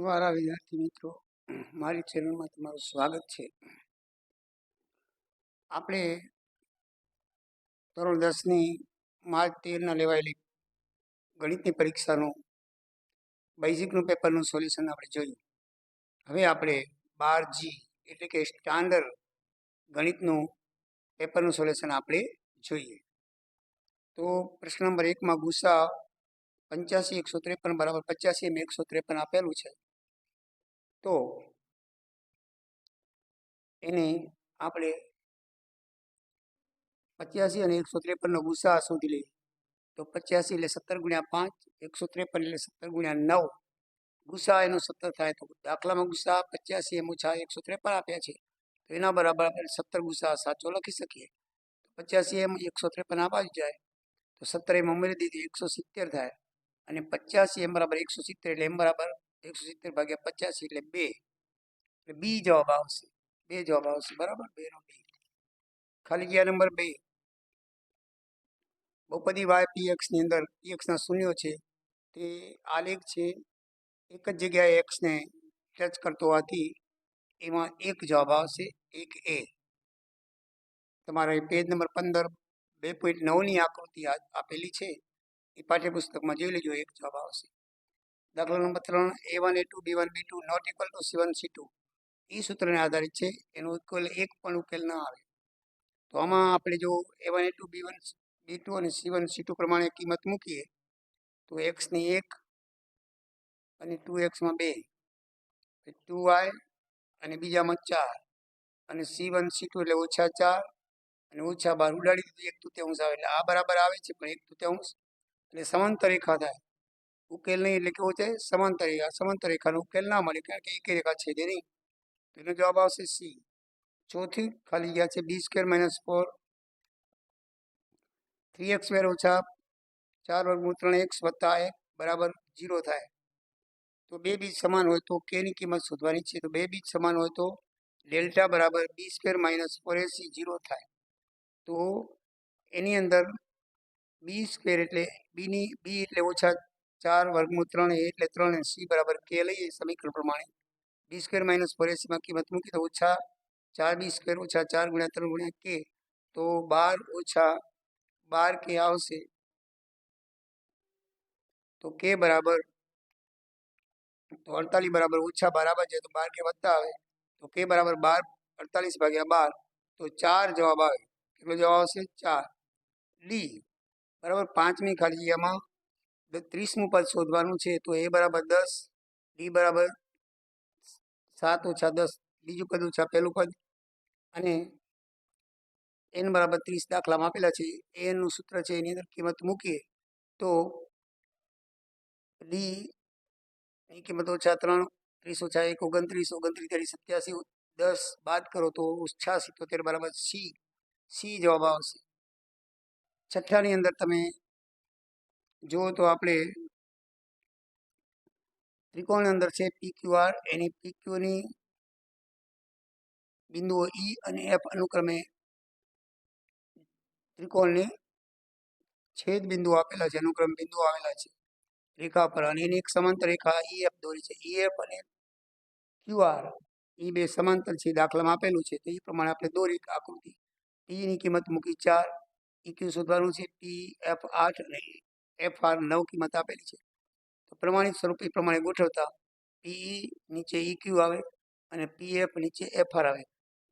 વારા વિદ્યાર્થી મિત્રો, મારી ચેનલમાં તમારું સ્વાગત છે. આપણે ધોરણ 10ની માર્ચ 13ના લેવાયેલી ગણિતની પરીક્ષાનું બેઝિકનું પેપરનું સોલ્યુશન આપણે જોયું. હવે આપણે 12G એટલે કે સ્ટાન્ડર્ડ ગણિતનું પેપરનું સોલ્યુશન આપણે જોઈએ. તો પ્રશ્ન નંબર 1માં ગુસા 85 153 બરાબર 85 એમ 153 આપેલું છે. તો એને આપણે 85 અને 153નો ગુસા શોધી લઈએ. તો 85 એટલે 17 ગુણ્યા 5, 153 એટલે 17 ગુણ્યા 9. ગુસા એનો 17 થાય. તો દાખલામાં ગુસા 85 એમ ઓછા 153 આપ્યા છે, તો એના બરાબર આપણે 17 ગુસા સાચો લખી શકીએ. 85 એમ 153 આવી જાય તો 17 એમ ઉમેરી દીધી 170 થાય, અને 85 એમ બરાબર 170 એટલે એમ બરાબર 170 ભાગ્યા 85 એટલે 2. એટલે બી જવાબ આવશે. 2 જવાબ આવશે. બરાબર, 2 નો 2. ખાલી જગ્યા નંબર 2. બહુપદી y px ની અંદર px ના શૂન્યો છે, તે આલેખ છે. એક જ જગ્યાએ x ને ટચ કરતો હોવાથી એમાં એક જવાબ આવશે, 1A. તમારે પેજ નંબર 15 2.9ની આકૃતિ આપેલી છે, એ પાઠ્યપુસ્તકમાં જોઈ લેજો, એક જવાબ આવશે. દાખલા નંબર 3, A1 A2 B1 B2 not equal to C1 C2 એ સૂત્રને આધારિત છે. એનો ઉકેલ એક પણ ઉકેલ ના આવે. તો આમાં આપણે જો A1 A2 B1 B2 અને C1 C2 પ્રમાણે કિંમત મૂકીએ તો x ની 1 અને 2x માં 2, 2y અને બીજામાં 4, અને C1 C2 એટલે ઓછા 4 અને ઓછા 12 ઉડાડી દીધું, 1/3 આવે. એટલે આ બરાબર આવે છે, પણ 1/3 એટલે સમાંતર રેખા થાય. ઉકેલ નહીં એટલે કેવો છે? સમાંતર રેખા. સમાંતર રેખાનો ઉકેલ ના મળે, કારણ કે એક રેખા છેદે નહીં. એનો જવાબ આવશે સી. ચોથી ખાલી ગયા છે b² - 4 3x² ઓછા 4 વર્ગમૂળ 3x વત્તા 1 બરાબર 0 થાય. તો બે બીજ સમાન હોય તો k ની કિંમત શોધવાની છે. તો બે બીજ સમાન હોય તો ડેલ્ટા બરાબર b² - 4ac 0 થાય. તો એની અંદર b² એટલે b એટલે ઓછા 4 વર્ગમૂળ 3a એટલે 3 c બરાબર k લઈએ સમીકરણ પ્રમાણે. b² - 4ac માં કિંમત મૂકી તો ઓછા 4b² ઓછા 4 ગુણ્યા 3 ગુણ્યા k, તો 12 ઓછા 12 k આવશે. તો k બરાબર તો 48 બરાબર ઓછા 12 આવે છે, તો 12 કે વત્તા આવે. તો k બરાબર 12 48 ભાગ્યા 12, તો 4 જવાબ આવે. કેટલો જવાબ આવશે? 4. ડી બરાબર 5મી ખાલી જગ્યામાં 30મું પદ શોધવાનું છે. તો a બરાબર 10, ડી બરાબર 7 ઓછા 10 બીજું પદ ઓછા પહેલું પદ, અને n બરાબર 30 દાખલામાં આપેલા છે. an નું સૂત્ર છે, એની અંદર કિંમત મૂકીએ તો ડી ની કિંમત ઓછા 3, 30 ઓછા 1 29, 29 87, 10 બાદ કરો તો 76 બરાબર સી. સી જવાબ આવશે. છઠ્ઠાની અંદર તમે જુઓ તો આપણે ત્રિકોણની અંદર છે PQR, એની PQની બિંદુઓ E અને F અનુક્રમે ત્રિકોણની છેદ બિંદુ આપેલા છે, અનુક્રમ બિંદુઓ આવેલા છે રેખા પર, અને એની એક સમાંતર રેખા EF દોરી છે. EF અને QR એ બે સમાંતર છે, દાખલામાં આપેલું છે. તો એ પ્રમાણે આપણે દોરી આકૃતિ. P ની કિંમત મૂકી 4, EQ શોધવાનું છે. PF 8 અને FR 9 કિંમત આપેલી છે. તો પ્રમાણિત સ્વરૂપ એ પ્રમાણે ગોઠવતા PE નીચે EQ આવે અને PF નીચે FR આવે.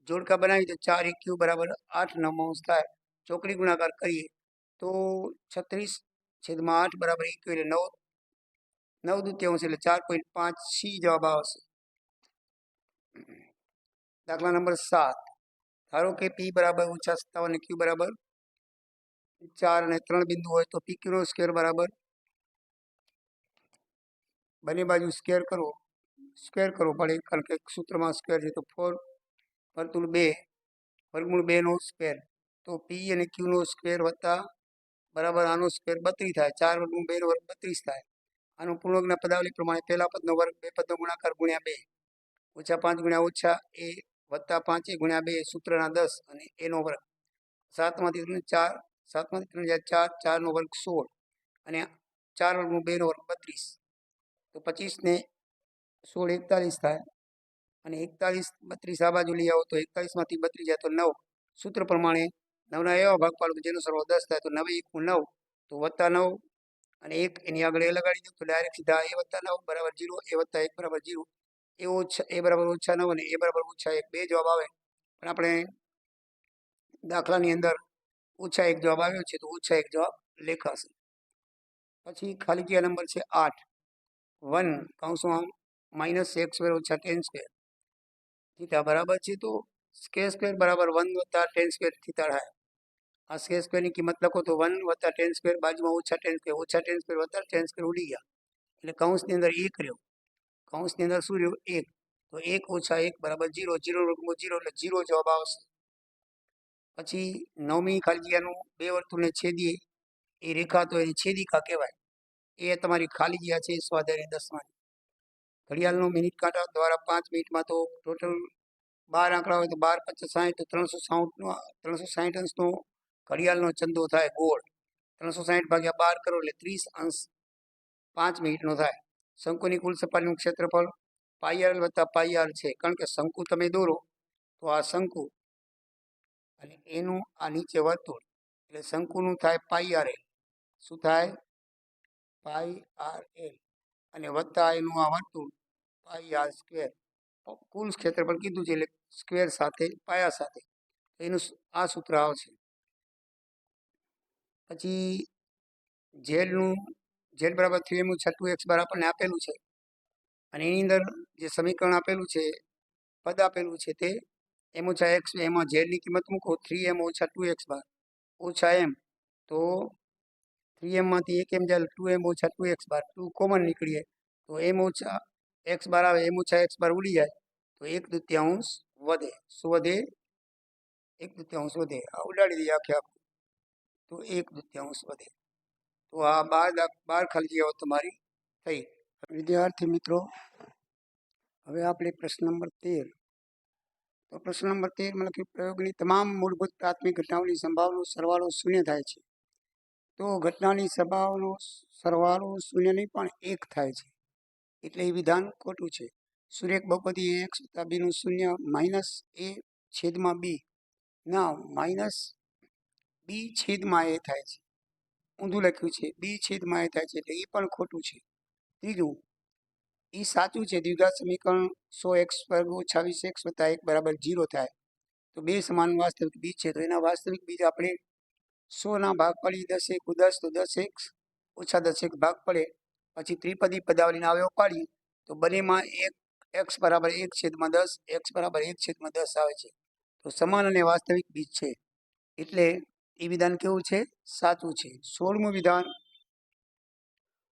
જોડકા બનાવી તો 4 EQ બરાબર 8 9 થાય. ચોકડી ગુણાકાર કરીએ તો 36/8 બરાબર EQ એટલે 9/2 એટલે 4.5 સી જવાબ આવશે. દાખલા નંબર 7, ધારો કે P બરાબર -57 અને Q બરાબર 4 અને 3 બિંદુ હોય તો PQ નો સ્ક્વેર બરાબર, બંને બાજુ સ્ક્વેર કરવો પડે, કારણ કે સૂત્રમાં સ્ક્વેર છે. તો 4 વર્તુળ 2 વર્ગમૂળ 2 નો સ્ક્વેર, તો P અને Q નો સ્ક્વેર વત્તા બરાબર આનો સ્ક્વેર 32 થાય. 4 વર્ગમૂળ 2 નો વર્ગ 32 થાય. આનું પૂર્ણાંકના પદાવલી પ્રમાણે પહેલા પદનો વર્ગ, બે પદનો ગુણાકાર ગુણ્યા 2, ઓછા 5 ગુણ્યા ઓછા a વત્તા 5a ગુણ્યા 2 સૂત્રના 10 અને a નો વર્ગ. 7માંથી 3 4, 7માંથી 3 જાય 4, 4 નો વર્ગ 16 અને 4 વર્ગમૂળ 2 નો વર્ગ 32. તો 25 ને 16 41 થાય અને 41 32 આ બાજુ લઈ આવો તો 41માંથી 32 જાય તો 9. સૂત્ર પ્રમાણે 9ના એવા ભાગ પાડો કે જેનો સરવાળો 10 થાય તો 9 × 9 તો +9 અને 1 એની આગળ એ લગાડી દો તો ડાયરેક્ટ સીધા a + 9 બરાબર 0, a + 1 બરાબર 0, a બરાબર -9 અને a બરાબર -1 બે જવાબ આવે. પણ આપણે દાખલાની અંદર -1 જવાબ આવ્યો છે તો -1 જવાબ લેખાશે. પછી ખાલી જગ્યા નંબર છે 8. 1 કૌંસમાં -x² - tan² થીટા બરાબર છે તો k² બરાબર 1 + tan² થીટા થાય. આ k² ની કિંમત લખો તો 1 + tan², બાજુમાં -tan², -tan² + tan² ઉડી ગયા એટલે કૌંસની અંદર 1 રહ્યો. કૌંસની અંદર શું રહ્યું? 1. તો 1 - 1 બરાબર 0, 0 √ 0 એટલે 0 જવાબ આવશે. પછી 9મી ખાલી જગ્યાનું બે વર્તુળને છેદીએ એ રેખા તો એની છેદિકા કહેવાય. એ તમારી ખાલી જગ્યા છે સ્વાધ્યાય 10માં. ઘડિયાળનો મિનિટ કાંટા દ્વારા 5 મિનિટમાં તો ટોટલ 12 આંકડા હોય તો 12 × 5 = 60 તો 360 અંશનો ઘડિયાળનો ચંદો થાય ગોળ. 360 / 12 કરો એટલે 30 અંશ 5 મિનિટનો થાય. શંકુની કુલ સપાટીનું ક્ષેત્રફળ πr + πr છે. કારણ કે શંકુ તમે દોરો તો આ શંકુ અને એનું આ નીચે વર્તુળ એટલે શંકુનું થાય πrl. શું થાય? πrl અને વત્તા એનું આ વર્તુળ πr². કુલ ક્ષેત્રફળ કીધું છે એટલે સ્ક્વેર સાથે પાયા સાથે એનું આ સૂત્ર આવશે. પછી ઝેડનું z બરાબર 3m - 2x આપણને આપેલું છે અને એની અંદર જે સમીકરણ આપેલું છે પદ આપેલું છે તે m - x એમાં ઝેડની કિંમત મૂકો 3m - 2x -m તો 3m માંથી 1m જાય 2m - 2x 2 કોમન નીકળીએ તો m - x આવે, m - x ઉડી જાય તો 1/2 વધે. શું વધે? 1/2 વધે. આ ઉડાડી દઈએ આખે આખું તો 1/2 વધે. તો આ 12 ખાલી જગ્યાઓ તમારી થઈ. વિદ્યાર્થી મિત્રો, હવે આપણે પ્રશ્ન નંબર 13. તો પ્રશ્ન નંબર 13 લખ્યું પ્રયોગની તમામ મૂળભૂત પ્રાથમિક ઘટનાઓની સંભાવનો સરવાળો 0 થાય છે. તો ઘટનાની સંભાવનો સરવાળો 0 નહીં પણ 1 થાય છે એટલે એ વિધાન ખોટું છે. સુરેખ બહુપદી ax + b નું શૂન્ય -a/b ના -b/a થાય છે. ઊંધું લખ્યું છે b/a થાય છે એટલે એ પણ ખોટું છે. ત્રીજું, એ સાચું છે દ્વિઘાત સમીકરણ 100x² - 20x + 1 બરાબર 0 થાય. તો બે સમાન વાસ્તવિક બીજ છે તો એના વાસ્તવિક બીજ આપણે 100ના ભાગ પાડી 10 × 10 તો 10x - 10x ભાગ પડે. પછી ત્રિપદી પદાવલીના અવયવ પાડીએ તો બંનેમાં x બરાબર 1/10, x બરાબર 1/10 આવે છે. તો સમાન અને વાસ્તવિક બીજ છે એટલે એ વિધાન કેવું છે? સાચું છે. 16મું વિધાન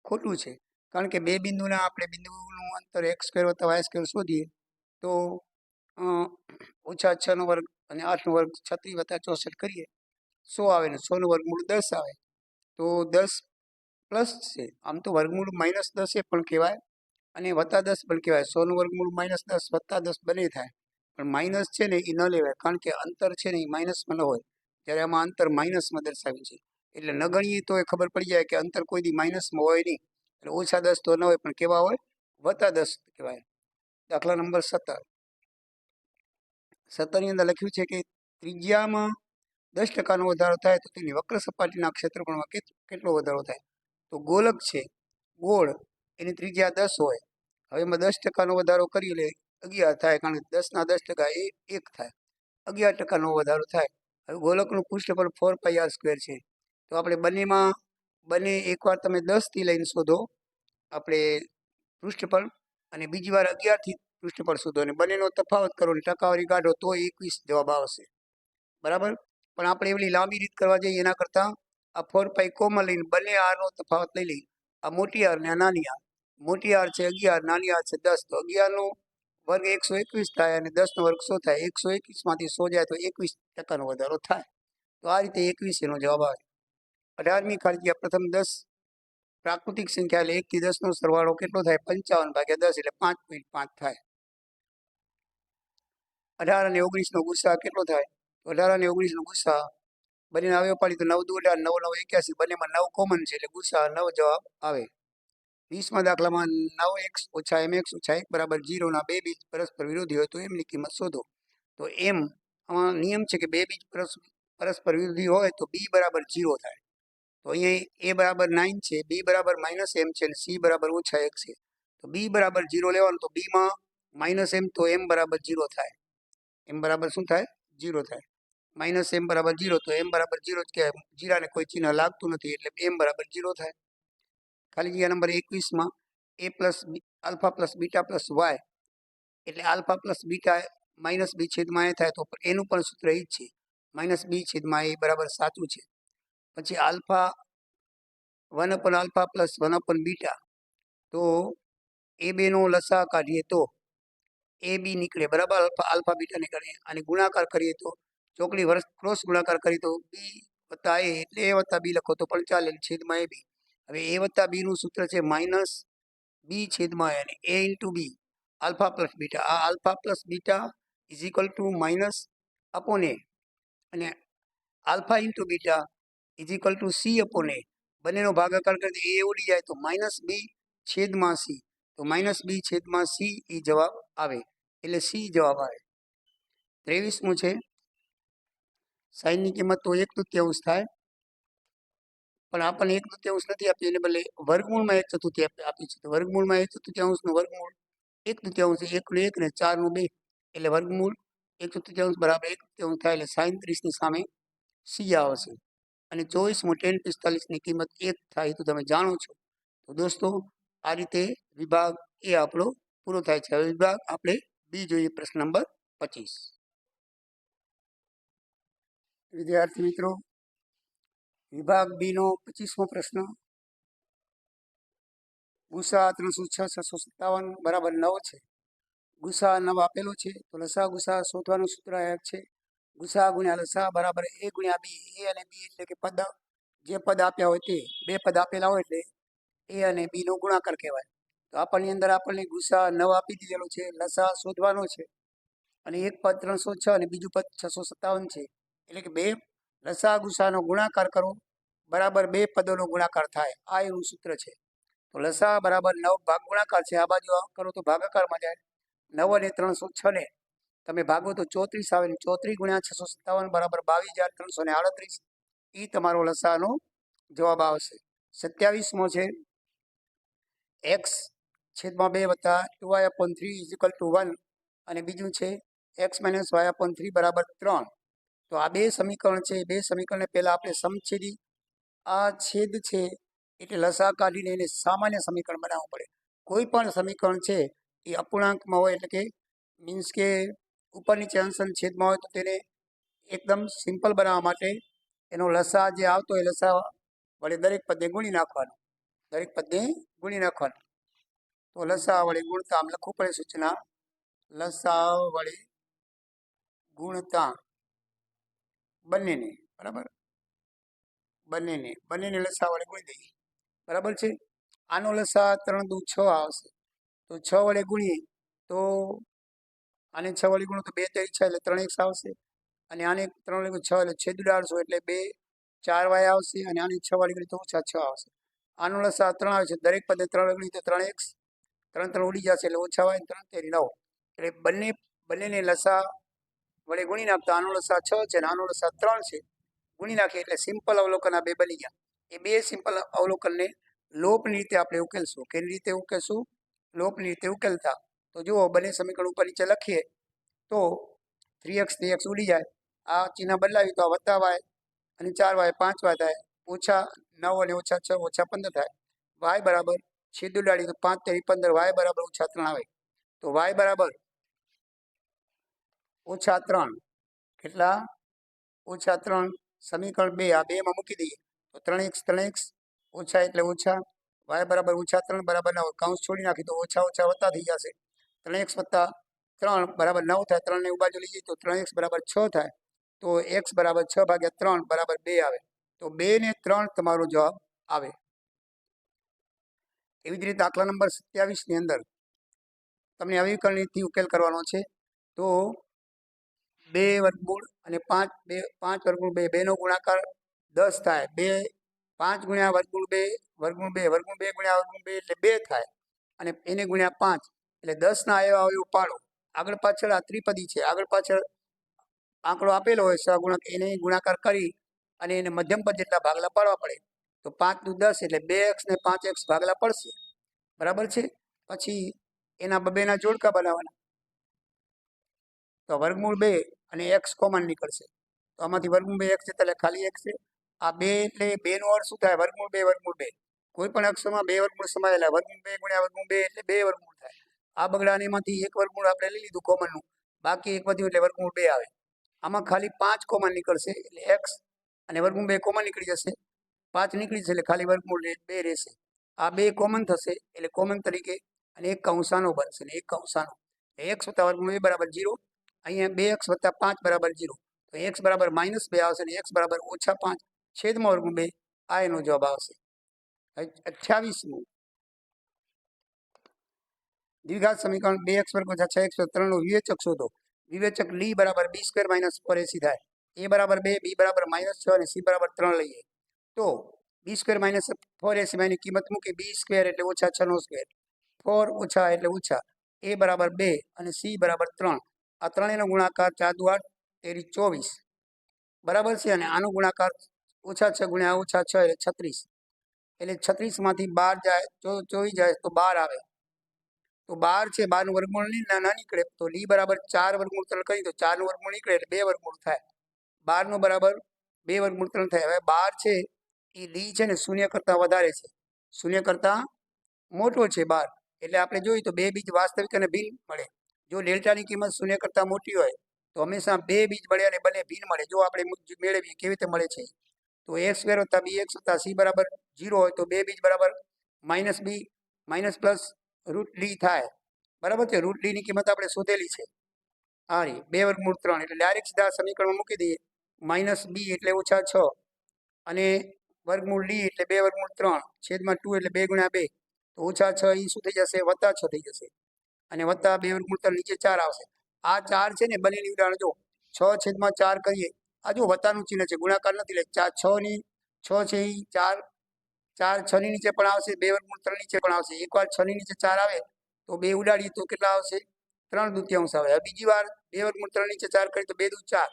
ખોટું છે કારણ કે બે બિંદુના આપણે બિંદુનું અંતર x² + y² શોધીએ તો -6 અને 8 36 + 64 કરીએ 100 આવે ને 100 નું વર્ગમૂળ 10 આવે તો 10 પ્લસ છે. આમ તો વર્ગમૂળ -10 પણ કહેવાય અને +10 પણ કહેવાય. 100 નું વર્ગમૂળ -10 + 10 બંને થાય પણ માઇનસ છે ને એ ન લેવાય કારણ કે અંતર છે ને એ માઇનસમાં ન હોય. જ્યારે આમાં અંતર માઇનસમાં દર્શાવ્યું છે એટલે ન ગણીએ તો એ ખબર પડી જાય કે અંતર કોઈ દી માઇનસમાં હોય નહીં. એટલે -10 તો ન હોય પણ કેવા હોય? +10 કહેવાય. દાખલા નંબર 17. 17ની અંદર લખ્યું છે કે ત્રિજ્યામાં 10% વધારો થાય તો તેની વક્ર સપાટીના ક્ષેત્રફળમાં કેટલો વધારો થાય? તો ગોલક છે ગોળ એની ત્રિજ્યા 10 હોય. હવે એમાં 10% વધારો કરી એટલે 11 થાય કારણ કે 10ના 10% એ 1 થાય. 11% વધારો થાય. હવે ગોલકનું પૃષ્ઠફળ 4πr² છે તો આપણે બંને એકવાર તમે 10થી લઈને શોધો આપણે પૃષ્ઠફળ અને બીજી વાર 11થી પૃષ્ઠફળ શોધો અને બંનેનો તફાવત કરો અને ટકાવારી કાઢો તો 21 જવાબ આવશે. બરાબર? પણ આપણે એવડી લાંબી રીત કરવા જઈએ એના કરતાં આ 4π કોમન લઈને બંને આરનો તફાવત લઈ લઈએ. આ મોટી આર ને આ નાની આર. મોટી આર છે 11, નાની આર છે 10 તો 11નો વર્ગ 121 થાય અને 10નો વર્ગ 100 થાય. 121 માંથી 100 જાય તો 21% વધારો થાય. તો આ રીતે 21 એનો જવાબ આવે. 18મી ખાલી જગ્યા પ્રથમ 10 પ્રાકૃતિક સંખ્યા એટલે 1 થી 10 નો સરવાળો કેટલો થાય? 55/10 એટલે 5.5 થાય. 18 અને 19 નો ગુસા કેટલો થાય? તો 18 અને 19 નો ગુસા બંનેના અવયવ પાડીએ તો 9 × 2 = 18, 9 × 9 = 81. બંનેમાં 9 કોમન છે એટલે ગુસા 9 જવાબ આવે. 20મા દાખલામાં 9x - mx - 1 = 0 ના બે બીજ પરસ્પર વિરોધી હોય તો એમની કિંમત શોધો. તો એમ આમાં નિયમ છે કે બે બીજ પરસ્પર વિરોધી હોય તો b = 0 થાય. તો અહીંયા a = 9 છે, b = -m છે અને c = -1 છે. તો b = 0 લેવાનું. તો b માં -m તો m = 0 થાય. m બરાબર શું થાય? 0 થાય. -m = 0 તો m = 0 જ કહેવાય. જીરાને કોઈ ચિહ્ન લાગતું નથી એટલે m = 0 થાય. ખાલી જગ્યા નંબર 21માં a + β + y એટલે α + β -b/a થાય તો એનું પણ સૂત્ર એ જ છે. -b/a બરાબર સાચું છે. પછી આલ્ફા 1/α + 1/β તો એ બેનો લસા કાઢીએ તો એ બી નીકળે બરાબર, આલ્ફા બીટા નીકળે અને ગુણાકાર કરીએ તો ચોકડી ક્રોસ ગુણાકાર કરીએ તો b + a એટલે a + b લખો તો પણ ચાલે, છેદમાં ab. હવે a + b નું સૂત્ર છે -b/a અને a × b આલ્ફા + બીટા. આ આલ્ફા + બીટા = -/a અને આલ્ફા × બીટા c/a. બંનેનો ભાગાકાર કરી a ઉડી જાય તો -b/c. તો -b/c એ જવાબ આવે એટલે c જવાબ આવે. 23મું છે sin ની કિંમત તો 1/3 થાય પણ આપણને 1/3 નથી આપી, એને બદલે વર્ગમૂળમાં 1/4 આપી છે. તો વર્ગમૂળમાં 1/4 નું વર્ગમૂળ 1/3 છે, 1 નું 1 ને 4 નું 2 એટલે વર્ગમૂળ 1/4 = 1/3 થાય એટલે sin 30 ની સામે c આવશે. અને 24મું tan 45 ની કિંમત 1 થાય તો તમે જાણો છો. તો દોસ્તો આ રીતે વિભાગ એ આપણો પૂરો થાય છે. હવે વિભાગ આપણે બી જોઈએ, પ્રશ્ન નંબર 25. વિદ્યાર્થી મિત્રો, વિભાગ બી નો 25મો પ્રશ્ન. ગુસા 306 657 = 9 છે. ગુસા 9 આપેલો છે તો લસા ગુસા શોધવાનું સૂત્ર છે ગુસા × લસા = a × b. a અને b એટલે કે પદ, જે પદ આપ્યા હોય તે બે પદ આપેલા હોય એટલે a અને b નો ગુણાકાર કહેવાય. તો આપણને ગુસા 9 આપી દીધેલો છે, લસા શોધવાનો છે અને એક પદ 306 અને બીજું પદ 657 છે એટલે કે બે લસા ગુસાનો ગુણાકાર કરો બરાબર બે પદોનો ગુણાકાર થાય. આ એનું સૂત્ર છે. તો લસા = 9 ભાગ ગુણાકાર છે, આ બાજુ કરો તો ભાગાકારમાં જાય. 9 અને 306 ને તમે ભાગો તો 34 આવે, 34 × 657 = 22,338. એ તમારો લસાનો જવાબ આવશે. 27મો છે x/2 + 2y/3 = 1 અને બીજું છે x - y/3 = 3. તો આ બે સમીકરણ છે. બે સમીકરણને પહેલા આપણે સમછેદી, આ છેદ છે એટલે લસા કાઢીને એને સામાન્ય સમીકરણ બનાવવું પડે. કોઈ પણ સમીકરણ છે એ અપૂર્ણાંકમાં હોય એટલે કે મીન્સ કે ઉપર નીચે અંશ અને છેદમાં હોય તો તેને એકદમ સિમ્પલ બનાવવા માટે એનો લસા જે આવતો હોય લસા વડે દરેક પદને ગુણી નાખવાનું. તો લસા વડે ગુણતા આમ લખવું પડે સૂચના, લસા વડે ગુણતા બંનેને બરાબર, બંનેને લસા વડે ગુણી દઈએ બરાબર છે. આનો લસા 3 દુ 6 આવશે તો 6 વડે ગુણીએ તો આને 6 વડે ગુણો તો 2 તેરી 6 એટલે 3x આવશે અને આને 3 વડે 6 એટલે છેદ ઉડાડશો એટલે 2 4y આવશે અને આને 6 વડે ગુણીએ તો -6 આવશે. આનો લસા 3 આવે છે, દરેક પદને 3 વડે ગુણીએ તો 3x, 3 3 ઉડી જશે એટલે -y, 3 તેરી 9 એટલે બંનેને લસા વડે ગુણી નાખતા આનો લસા 6 છે અને આનો લસા 3 છે. ગુણી નાખીએ એટલે સિમ્પલ અવલોકન આ બે બની ગયા. એ બે સિમ્પલ અવલોકનને લોપની રીતે આપણે ઉકેલશું. કેવી રીતે ઉકેલશું? લોપની રીતે ઉકેલતા તો જુઓ, બંને સમીકરણ ઉપર નીચે લખીએ તો 3x થી x ઉડી જાય, આ ચિહ્ન બદલાવી તો આ +y અને 4y 5y થાય, -9 અને -6 -15 થાય. y બરાબર છેદ ઉડાડી તો 5 તેરી 15, y બરાબર -3 આવે. તો y બરાબર -3 કેટલા? -3 સમીકરણ 2 આ 2 માં મૂકી દઈએ તો 3x ઓછા એટલે ઓછા, y બરાબર -3 બરાબર 9, કૌંસ છોડી નાખી તો ઓછા ઓછા વત્તા થઈ જશે. 3x + 3 બરાબર 9 થાય, 3 ને બાજુ લઈ જઈએ તો 3x બરાબર 6 થાય. તો x બરાબર 6/3 બરાબર 2 આવે. તો 2 ને 3 તમારો જવાબ આવે. એવી જ રીતે દાખલા નંબર 27 ની અંદર તમને અવિકલનથી ઉકેલ કરવાનો છે. તો 2 વર્ગમૂળ અને 5 નો ગુણાકાર 10 થાય. 2 5 ગુણ્યા વર્ગમૂળ 2 વર્ગમૂળ 2 વર્ગમૂળ 2 ગુણ્યા વર્ગમૂળ 2 એટલે 2 થાય અને એને ગુણ્યા 5 એટલે 10 ના અવયવ પાડો. આગળ પાછળ આ ત્રિપદી છે, આગળ પાછળ આંકડો આપેલો હોય સહગુણક, એને ગુણાકાર કરી અને એને મધ્યમ પદ જેટલા ભાગલા પાડવા પડે. તો 5 નું 10 એટલે 2x ને 5x ભાગલા પડશે, બરાબર છે. પછી એના બબેના જોડકા બનાવવાના. તો વર્ગમૂળ 2 અને x કોમન નીકળશે. તો આમાંથી વર્ગમૂળ 2 x છે એટલે ખાલી x છે. આ 2 એટલે 2 નો અર્થ શું થાય? વર્ગમૂળ 2 વર્ગમૂળ 2. કોઈ પણ અક્ષરમાં 2 વર્ગમૂળ સમાયેલા, વર્ગમૂળ 2 ગુણ્યા વર્ગમૂળ 2 એટલે 2 વર્ગમૂળ થાય. આ બગડાનેમાંથી એક વર્ગમૂળ આપણે લઈ લીધું કોમનનું, બાકી એક વધ્યું એટલે વર્ગમૂળ 2 આવે. આમાં ખાલી 5 કોમન નીકળશે એટલે x અને વર્ગમૂળ 2 કોમન નીકળી જશે. 5 નીકળી જશે એટલે ખાલી વર્ગમૂળ 2 રહેશે. આ 2 કોમન થશે એટલે કોમન તરીકે અને એક કૌંસાનો બનશે ને એક કૌંસાનો. x વત્તા વર્ગમૂળ 2 બરાબર 0. અહીંયા 2x વત્તા 5 બરાબર 0. તો x બરાબર -2 આવશે અને x બરાબર -5 છેદમાં વર્ગમૂળ 2. આ એનો જવાબ આવશે. 28મું દ્વિઘાત સમીકરણ 2x વર્ગ ઓછા 6x + 3 નો વિવેચક શોધો. વિવેચક લી બરાબર b² - 4ac થાય. a બરાબર 2, b બરાબર -6 અને c બરાબર 3 લઈએ તો b² - 4ac માં એની કિંમત મૂકી. b² એટલે -6 નો સ્ક્વેર, 4 ઓછા એટલે ઓછા, a બરાબર 2 અને c બરાબર 3. આ ત્રણેયનો ગુણાકાર 4 દુ 8 તેરી 24 બરાબર છે. અને આનો ગુણાકાર -6 ગુણ્યા -6 એટલે 36. એટલે 36 માંથી 12 જાય, 24 જાય તો 12 આવે. તો 12 છે, 12 નું વર્ગમૂળ ના નીકળે. તો લી બરાબર 4 વર્ગમૂળ 3 કરી તો 4 નું વર્ગમૂળ નીકળે એટલે 2 વર્ગમૂળ થાય. 12 નો બરાબર 2 વર્ગમૂળ 3 થાય. હવે 12 છે એ લી છે ને 0 કરતા વધારે છે, 0 કરતા મોટો છે 12. એટલે આપણે જોઈએ તો 2 બીજ વાસ્તવિક અને ભિન્ન મળે. જો ડેલ્ટાની કિંમત 0 કરતા મોટી હોય તો હંમેશા 2 બીજ મળે અને બંને ભિન્ન મળે. જો આપણે મેળવીએ કેવી રીતે મળે છે, તો a² + bx + c બરાબર 0 હોય તો 2 બીજ બરાબર -b - √લી થાય, બરાબર છે. √લી ની કિંમત આપણે શોધેલી છે. આ રહી 2 વર્ગમૂળ 3 એટલે ડાયરેક્ટ સીધા સમીકરણમાં મૂકી દઈએ. -b એટલે -6 અને વર્ગમૂળ લી એટલે 2 વર્ગમૂળ 3 છેદમાં 2 એટલે 2 ગુણ્યા 2 તો -6 એ શું થઈ જશે? +6 થઈ જશે. અને વત્તા 2 વર્ગમૂળ 3 નીચે 4 આવશે. આ 4 છે ને બંનેની ઉદાહરણ જો 6 છેદમાં 4 કરીએ. આ જો વત્તાનું ચિહ્ન છે, ગુણાકાર નથી. એટલે 6 છે એ 4 6 ની નીચે પણ આવશે, 2 વર્ગમૂળ 3 નીચે પણ આવશે. એકવાર 6 ની નીચે 4 આવે તો 2 ઉડાડીએ તો કેટલા આવશે? 3/2 આવે. બીજી વાર 2 વર્ગમૂળ 3 નીચે 4 કરીએ તો 2 દુ 4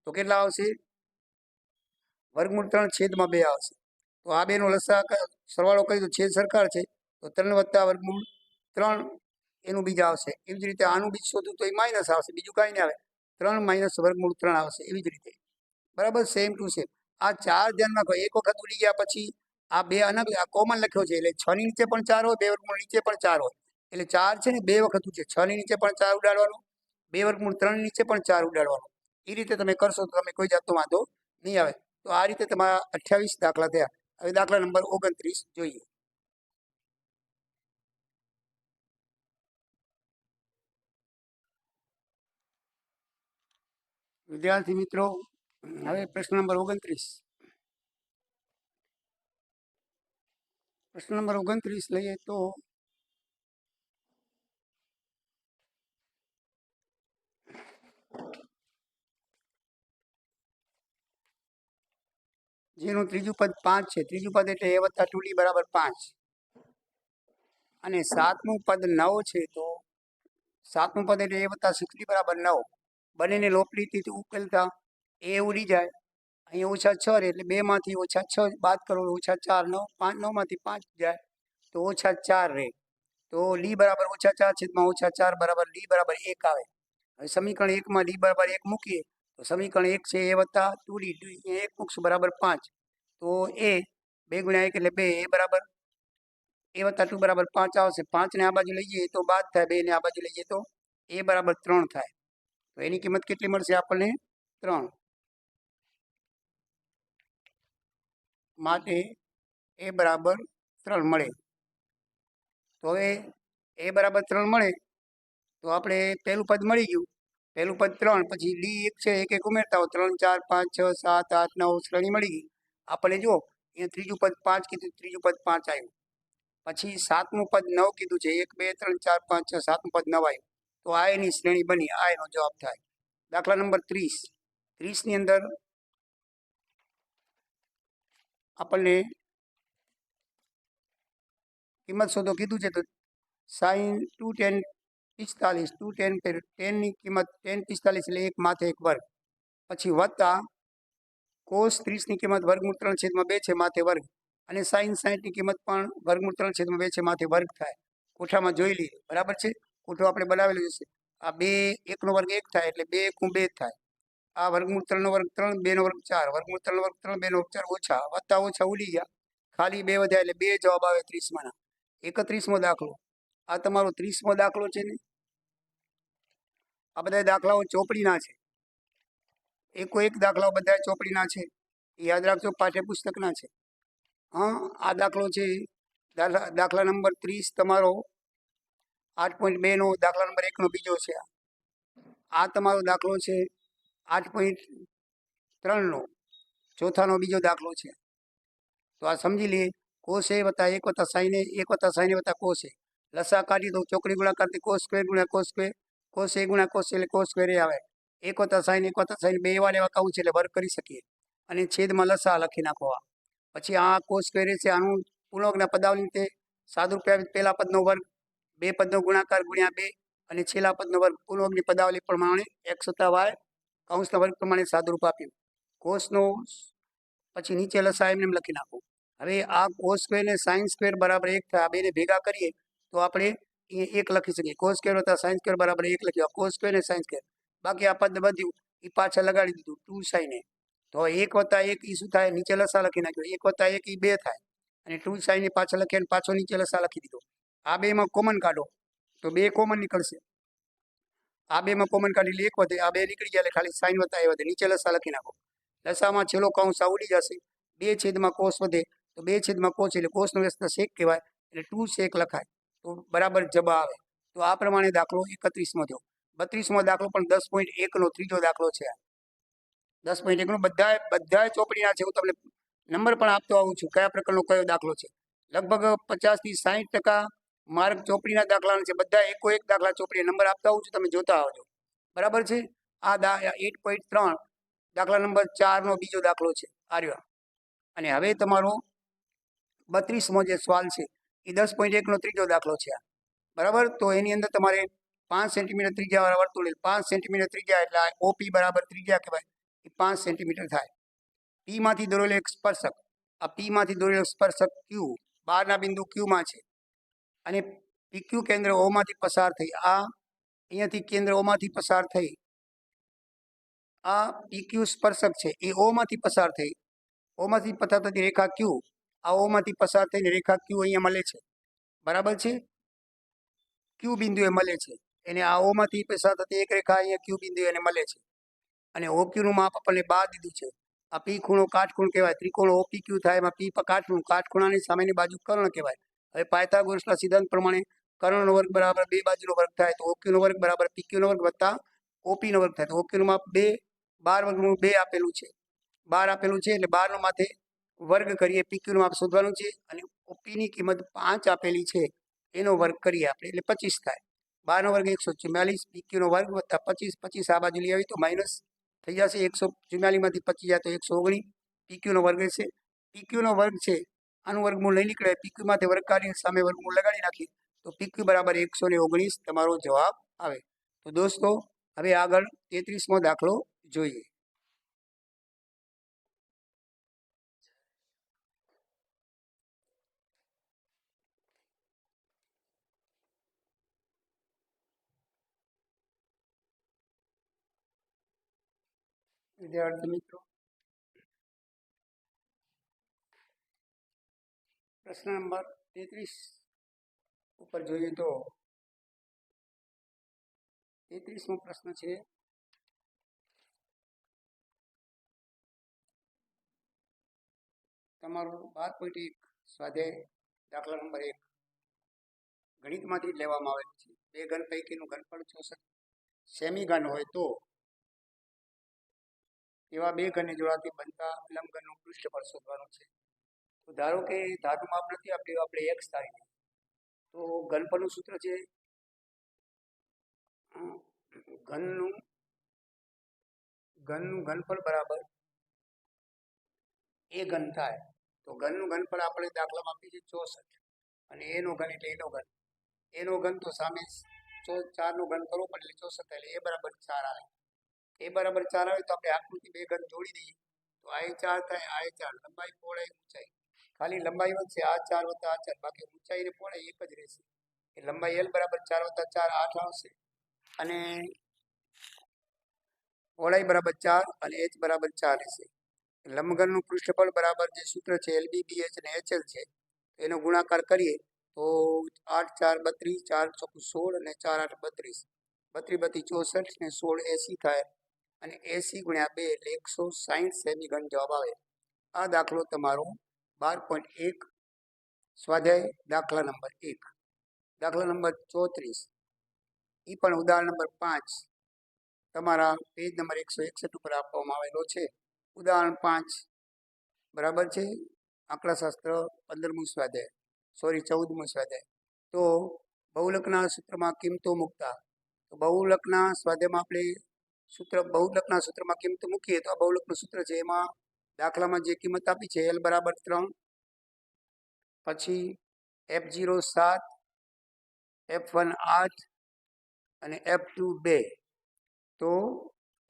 તો કેટલા આવશે? વર્ગમૂળ 3 છેદમાં 2 આવશે. તો આ બેનો લસા સરવાળો કરી તો છેદ સરખા છે, તો 3 વત્તા વર્ગમૂળ 3 એનું બીજ આવશે. એવી જ રીતે આનું બીજ શોધું તો એ માઇનસ આવશે, બીજું કાંઈ નહીં આવે. 3 - વર્ગમૂળ 3 આવશે. એવી જ રીતે બરાબર સેમ ટુ સેમ. આ 4 ધ્યાન રાખો. એક વખત ઉડી ગયા પછી આ 2 અલગ કોમન લખ્યો છે એટલે 6 ની નીચે પણ 4 હોય, 2 વર્ગમૂળ નીચે પણ 4 હોય. એટલે 4 છે ને 2 વખત ઉડશે. 6 ની નીચે પણ 4 ઉડાડવાનો, 2 વર્ગમૂળ 3 ની નીચે પણ 4 ઉડાડવાનો. એ રીતે તમે કરશો તો તમે કોઈ જાતનો વાંધો નહીં આવે. તો આ રીતે તમારા 28 દાખલા થયા. હવે દાખલા નંબર 29 જોઈએ. વિદ્યાર્થી મિત્રો, હવે પ્રશ્ન નંબર 29. પ્રશ્ન નંબર 29 લઈએ તો જેનું ત્રીજું પદ 5 છે. ત્રીજું પદ એટલે a વત્તા 2d બરાબર 5 અને સાતમું પદ 9 છે. તો સાતમું પદ એટલે a વત્તા 6d બરાબર 9. બંનેને લોપરીથી ઉકેલતા એ ઉડી જાય. અહીંયા -6 રહે એટલે 2 માંથી -6 બાદ કરો -4 9 5 9 માંથી 5 જાય તો -4 રહે. તો લી બરાબર -4 છેદમાં -4 બરાબર લી બરાબર 1 આવે. હવે સમીકરણ 1 માં લી બરાબર 1 મૂકીએ તો સમીકરણ 1 છે a વત્તા 2d, 1 મૂકશું બરાબર 5. તો એ 2 ગુણ્યા 1 એટલે 2, એ બરાબર a વત્તા 2 બરાબર 5 આવશે. 5 ને આ બાજુ લઈ જઈએ તો બાદ થાય, 2 ને આ બાજુ લઈ જઈએ તો a બરાબર 3 થાય. તો એની કિંમત કેટલી મળશે આપણને? 3. માટે a બરાબર 3 મળે. તો હવે a બરાબર 3 મળે તો આપણે પહેલું પદ મળી ગયું. પહેલું પદ 3, પછી ડી 1 છે, 1 1 ઉમેરતા હોય 3 4 5 6 7 8 9 શ્રેણી મળી ગઈ આપણે. જો અહીંયા ત્રીજું પદ 5 કીધું, ત્રીજું પદ 5 આવ્યું. પછી સાતમું પદ 9 કીધું છે, 1 2 3 4 5 6 સાતમું પદ 9 આવ્યું. તો આ એની શ્રેણી બની, આ એનો જવાબ થાય. દાખલા નંબર 30. 30 ની અંદર આપણને કિંમત શોધો કીધું છે તો સાઈન 2 tan 45 2 tan 10 ની કિંમત tan 45 એટલે 1 માથે 1 વર્ગ, પછી વત્તા કોસ 30 ની કિંમત વર્ગમૂળ 3/2 છે માથે વર્ગ, અને સાઈન 60 ની કિંમત પણ વર્ગમૂળ 3/2 છે માથે વર્ગ થાય. કોઠામાં જોઈ લઈએ, બરાબર છે. કોઠો આપણે બનાવેલો છે. આ 2 1 નો વર્ગ 1 થાય એટલે 2 × 2 થાય. આ વર્ગમૂળ 3 નો વર્ગ 3, 2 નો વર્ગ 4, વર્ગમૂળ 3 નો વર્ગ 3, 2 નો વર્ગ 4 ઓછા વત્તા ઓછા ઉડી ગયા, ખાલી 2 વધ્યા એટલે 2 જવાબ આવે 30 માના. 31મો દાખલો. આ તમારો 30મો દાખલો છે ને. આ બધા દાખલાઓ ચોપડીના છે. એકો એક દાખલાઓ બધા ચોપડીના છે. યાદ રાખજો, પાઠ્યપુસ્તકના છે. હા, આ દાખલો છે દાખલા નંબર 30 તમારો 8.2 નો દાખલા નંબર 1 નો બીજો છે. આ તમારો દાખલો છે 8.3 નો ચોથાનો બીજો દાખલો છે. તો આ સમજી લઈએ. કોસ a વત્તા 1 વત્તા સાઈન a 1 વત્તા સાઈન a વત્તા કોસ a. લસા કાઢી તો ચોકડી ગુણાકારથી કોસ સ્ક્વેર ગુણ્યા કોસ સ્ક્વેર, કોસ a ગુણ્યા કોસ એટલે કોસ સ્ક્વેર આવે. 1 વત્તા સાઈન 1 વત્તા સાઈન 2 એવા લેવા કાઉન્સ એટલે વર્ગ કરી શકીએ, અને છેદમાં લસા લખી નાખો. પછી આ કોસ સ્ક્વેર છે, આનું પૂર્ણાંકના પદાવલી રીતે સાદુરૂપ પહેલા પદનો વર્ગ, બે પદનો ગુણાકાર ગુણ્યા 2, અને છેલ્લા પદનો વર્ગ પૂર્ણાંકની પદાવલી પ્રમાણે x વત્તા y કૌંસના વર્ગ પ્રમાણે સાદુરૂપ આપ્યું. કોસનો પછી નીચે લસા એમને લખી નાખો. હવે આ કોસ સ્ક્વેર ને સાઈન સ્ક્વેર બરાબર 1 થાય. આ બેને ભેગા કરીએ તો આપણે 1 લખી શકીએ. કોસ સ્ક્વેર વત્તા સાઈન સ્ક્વેર બરાબર 1 લખ્યું. કોસ સ્ક્વેર ને સાઈન સ્ક્વેર, બાકી આ પદ વધ્યું એ પાછળ લગાડી દીધું 2 સાઈન a. તો 1 વત્તા 1 એ શું થાય? નીચે લસા લખી નાખ્યો. 1 વત્તા 1 એ 2 થાય, અને 2 સાઈન એ પાછળ લખીને પાછો નીચે લસા લખી દીધો. આ બેમાં કોમન કાઢો તો 2 કોમન નીકળશે. આ બેમાં કોમન કાઢી એટલે 1 વધે, આ 2 નીકળી જાય એટલે ખાલી સાઈન વત્તા a વધે. નીચે લસા લખી નાખો. લસામાં છેલ્લો કૌંસ આ ઉડી જશે. 2 છેદમાં કોસ વધે તો 2 છેદમાં કોસ એટલે કોસનો વ્યસ્ત સેક કહેવાય, એટલે 2 સેક લખાય તો બરાબર જવાબ આવે. તો આ પ્રમાણે દાખલો 31મો થયો. 32મો દાખલો પણ 10.1 નો ત્રીજો દાખલો છે. 10.1 નો બધા ચોપડીના છે. હું તમને નંબર પણ આપતો આવું છું કયા પ્રકારનો કયો દાખલો છે. લગભગ 50 થી 60% માર્ક ચોપડીના દાખલાના છે. બધા એકો એક દાખલા ચોપડી નંબર આપતા આવું છું, તમે જોતા આવજો, બરાબર છે. આ 8.3 દાખલા નંબર 4 નો બીજો દાખલો છે આર્યો. અને હવે તમારો 32મો જે સવાલ છે એ 10.1 નો ત્રીજો દાખલો છે, બરાબર. તો એની અંદર તમારે 5 સેન્ટીમીટર ત્રિજ્યાવાળા વર્તુળ, 5 સેન્ટીમીટર ત્રિજ્યા એટલે ઓપી બરાબર ત્રિજ્યા કહેવાય, એ 5 સેન્ટીમીટર થાય. પી માંથી દોરેલો એક સ્પર્શક, આ પી માંથી દોરેલો સ્પર્શક ક્યુ બહારના બિંદુ ક્યુ માં છે, અને પીક્યુ કેન્દ્ર ઓ માંથી પસાર થઈ. આ અહીંયાથી કેન્દ્ર ઓ માંથી પસાર થઈ. આ પીક્યુ સ્પર્શક છે એ ઓ માંથી પસાર થઈ. ઓ માંથી પસાર થતી રેખા ક્યુ આ ઓ માંથી પસાર થઈને રેખા ક્યુ અહીંયા મળે છે, બરાબર છે. ક્યુ બિંદુ એ મળે છે એને. આ ઓ માંથી પસાર થતી એક રેખા અહીંયા ક્યુ બિંદુ એને મળે છે, અને ઓ ક્યુ નું માપ આપણને 12 દીધું છે. આ પી ખૂણો કાટખૂણ કહેવાય. ત્રિકોણ ઓપી ક્યુ થાય એમાં પી કાટખૂણ, કાટખૂણાની સામેની બાજુ કર્ણ કહેવાય. હવે પાયથાગોરસના સિદ્ધાંત પ્રમાણે કર્ણનો વર્ગ બરાબર 2 બાજુનો વર્ગ થાય, તો ઓક્યુ નો વર્ગ બરાબર પીક્યુ નો વર્ગ વત્તા ઓપી નો વર્ગ થાય. તો ઓક્યુ નું માપ 2, 12 વર્ગનું 2 આપેલું છે, 12 આપેલું છે એટલે 12 નો માથે વર્ગ કરીએ. પીક્યુ નું માપ શોધવાનું છે, અને ઓપી ની કિંમત 5 આપેલી છે એનો વર્ગ કરીએ આપણે એટલે 25 થાય. 12 નો વર્ગ 144, પીક્યુ નો વર્ગ વત્તા 25, 25 આ બાજુ લઈ આવી તો માઇનસ થઈ જશે. 144 માંથી 25 જાય તો 119 પીક્યુ નો વર્ગ છે. પીક્યુ નો વર્ગ છે આનું વર્ગમૂળ નહીં નીકળે. પીક્યુ માંથી વર્ગ કાઢીને સામે વર્ગમૂળ લગાડી નાખીએ તો પીક્યુ બરાબર 119 તમારો જવાબ આવે. તો દોસ્તો હવે આગળ 33મો દાખલો જોઈએ. વિદ્યાર્થી મિત્રો, પ્રશ્ન નંબર 33 ઉપર જોઈએ તો 33મો પ્રશ્ન છે. તમારું 12.1 સ્વાધ્યાય દાખલા નંબર 1 ગણિતમાંથી લેવામાં આવેલું છે. બે ઘન પૈકીનું ઘનફળ 64 સેમી ઘન હોય તો એવા બે ઘનને જોડાતી બનતા લંબઘનનું પૃષ્ઠફળ શોધવાનું છે. તો ધારો કે ધાતુ માપ નથી આપ્યું, આપણે x ધારીએ તો ઘનફળનું સૂત્ર છે ઘનનું ઘનફળ બરાબર એ ઘન થાય. તો ઘનનું ઘનફળ આપણે દાખલામાં આપ્યું છે 64, અને એનો ઘન એટલે એનો ઘન. એનો ઘન તો સામે 4નો ઘન કરવો પડે એટલે 64, એટલે એ બરાબર 4 આવે. એ બરાબર 4 આવે તો આપણે આકૃતિ બે ઘન જોડી દઈએ તો આ 4 થાય, આ 4. લંબાઈ, પહોળાઈ, ઊંચાઈ, ખાલી લંબાઈ વધશે, આ 4 વત્તા આ 4, બાકી ઊંચાઈ ને પહોળાઈ એક જ રહેશે. એ લંબાઈ L બરાબર 4 વત્તા 4 8 આવશે, અને પહોળાઈ બરાબર 4 અને h બરાબર 4 રહેશે. લંબઘનનું પૃષ્ઠફળ બરાબર જે સૂત્ર છે LB, BH અને HL છે એનો ગુણાકાર કરીએ તો 8 4 32, 4 ચોક 16 અને 4 8 32, 32 32 64 ને 16 80 થાય, અને 80 ગુણ્યા 2 એટલે 160 સેમી ઘન જવાબ આવે. આ દાખલો તમારો 12.1 સ્વાધ્યાય દાખલા નંબર 1. દાખલા નંબર 34 એ પણ ઉદાહરણ નંબર 5 તમારા પેજ નંબર 161 ઉપર આપવામાં આવેલો છે. ઉદાહરણ 5 બરાબર છે. આંકડાશાસ્ત્ર 15મું સ્વાધ્યાય, સોરી 14મું સ્વાધ્યાય. તો બહુલકના સૂત્રમાં કિંમતો મૂકતા. તો બહુલકના સ્વાધ્યાયમાં આપણે બહુલકના સૂત્રમાં કિંમત મૂકીએ તો આ બહુલકનું સૂત્ર છે. એમાં દાખલામાં જે કિંમત આપી છે L બરાબર 3, પછી F0 7, F1 8 અને F2 2. તો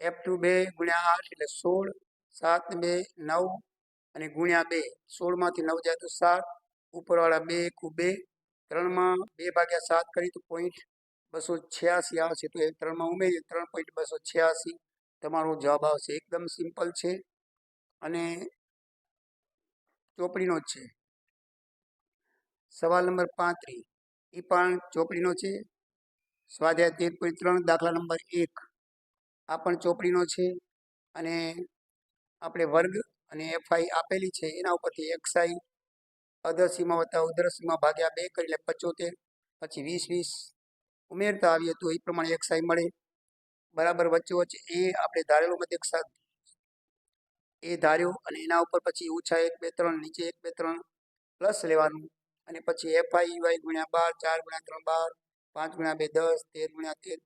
F2 2 ગુણ્યા 8 એટલે 16, 7 2 9 અને ગુણ્યા 2, 16 માંથી 9 જાય તો 7, ઉપરવાળા 2 × 2, 3માં 2 ભાગ્યા 7 કરી તો 0.286 આવશે. તો એ 3માં ઉમેરીએ 3.286 તમારો જવાબ આવશે. એકદમ સિમ્પલ છે અને ચોપડીનો જ છે. સવાલ નંબર 35 એ પણ ચોપડીનો છે. સ્વાધ્યાય 13.3 દાખલા નંબર 1 આ પણ ચોપડીનો છે, અને આપણે વર્ગ અને FI આપેલી છે એના ઉપરથી XI અધરસીમા વત્તા ઉધરસીમા ભાગ્યા 2 કરી એટલે 75, પછી 20 20 ઉમેરતા આવીએ તો એ પ્રમાણે XI મળે. બરાબર વચ્ચે વચ્ચે એ આપણે ધારેલો મધ્યક સાધ એ ધાર્યો, અને એના ઉપર પછી ઓછા 1 2 3 નીચે 1 2 3 પ્લસ લેવાનું, અને પછી FI EY ગુણ્યા 12, 4 ગુણ્યા 3 12, 5 ગુણ્યા 2 10, 13 ગુણ્યા 13,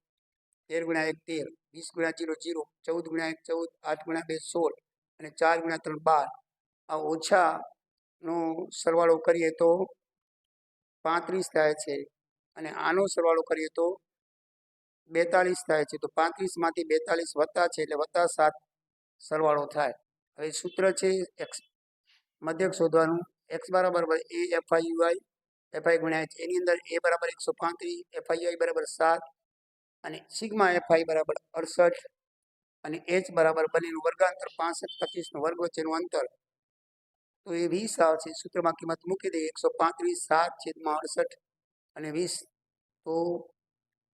13 ગુણ્યા 1 13, 20 ગુણ્યા 0 0, 14 ગુણ્યા 1 14, 8 ગુણ્યા 2 16 અને 4 ગુણ્યા 3 12. આ ઓછાનો સરવાળો કરીએ તો 35 થાય છે, અને આનો સરવાળો કરીએ તો 42 થાય છે. તો 35 માંથી 42 વત્તા છે એટલે વત્તા 7 સરવાળો થાય. હવે સૂત્ર છે x મધ્યક શોધવાનું. x બરાબર a FI UI, FI ગુણ્યા h. એની અંદર a બરાબર 135, FI UI બરાબર 7 અને સિગ્મા FI બરાબર 68, અને h બરાબર બંનેનું વર્ગાંતર 65 25 નો વર્ગ વચ્ચેનું અંતર, તો એ 20 આવશે. સૂત્રમાં કિંમત મૂકી દઈએ 135 7/68 અને 20. તો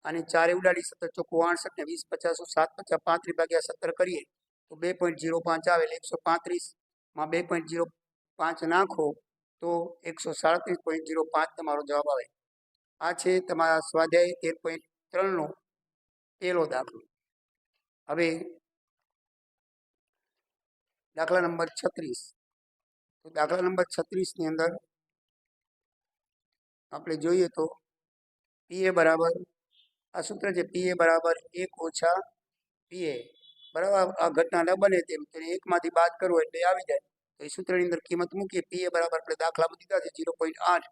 આને 4 ઉડાડી 17 ચોખ્ખું 68 ને 20 50 7 50 35 ભાગ્યા 17 કરીએ તો 2.05 આવે, એટલે 135માં 2.05 નાખો તો 137.05 તમારો જવાબ આવે. આ છે તમારા સ્વાધ્યાય 13.3નો પહેલો દાખલો. હવે દાખલા નંબર 36. તો દાખલા નંબર 36 ની અંદર આપણે જોઈએ તો PA બરાબર આ સૂત્ર છે PA બરાબર 1 ઓછા PA બરાબર. આ ઘટના ન બને તેમ તેને 1 માંથી બાદ કરવો એટલે આવી જાય. તો એ સૂત્રની અંદર કિંમત મૂકીએ. PA બરાબર આપણે દાખલામાં દીધા છે 0.8,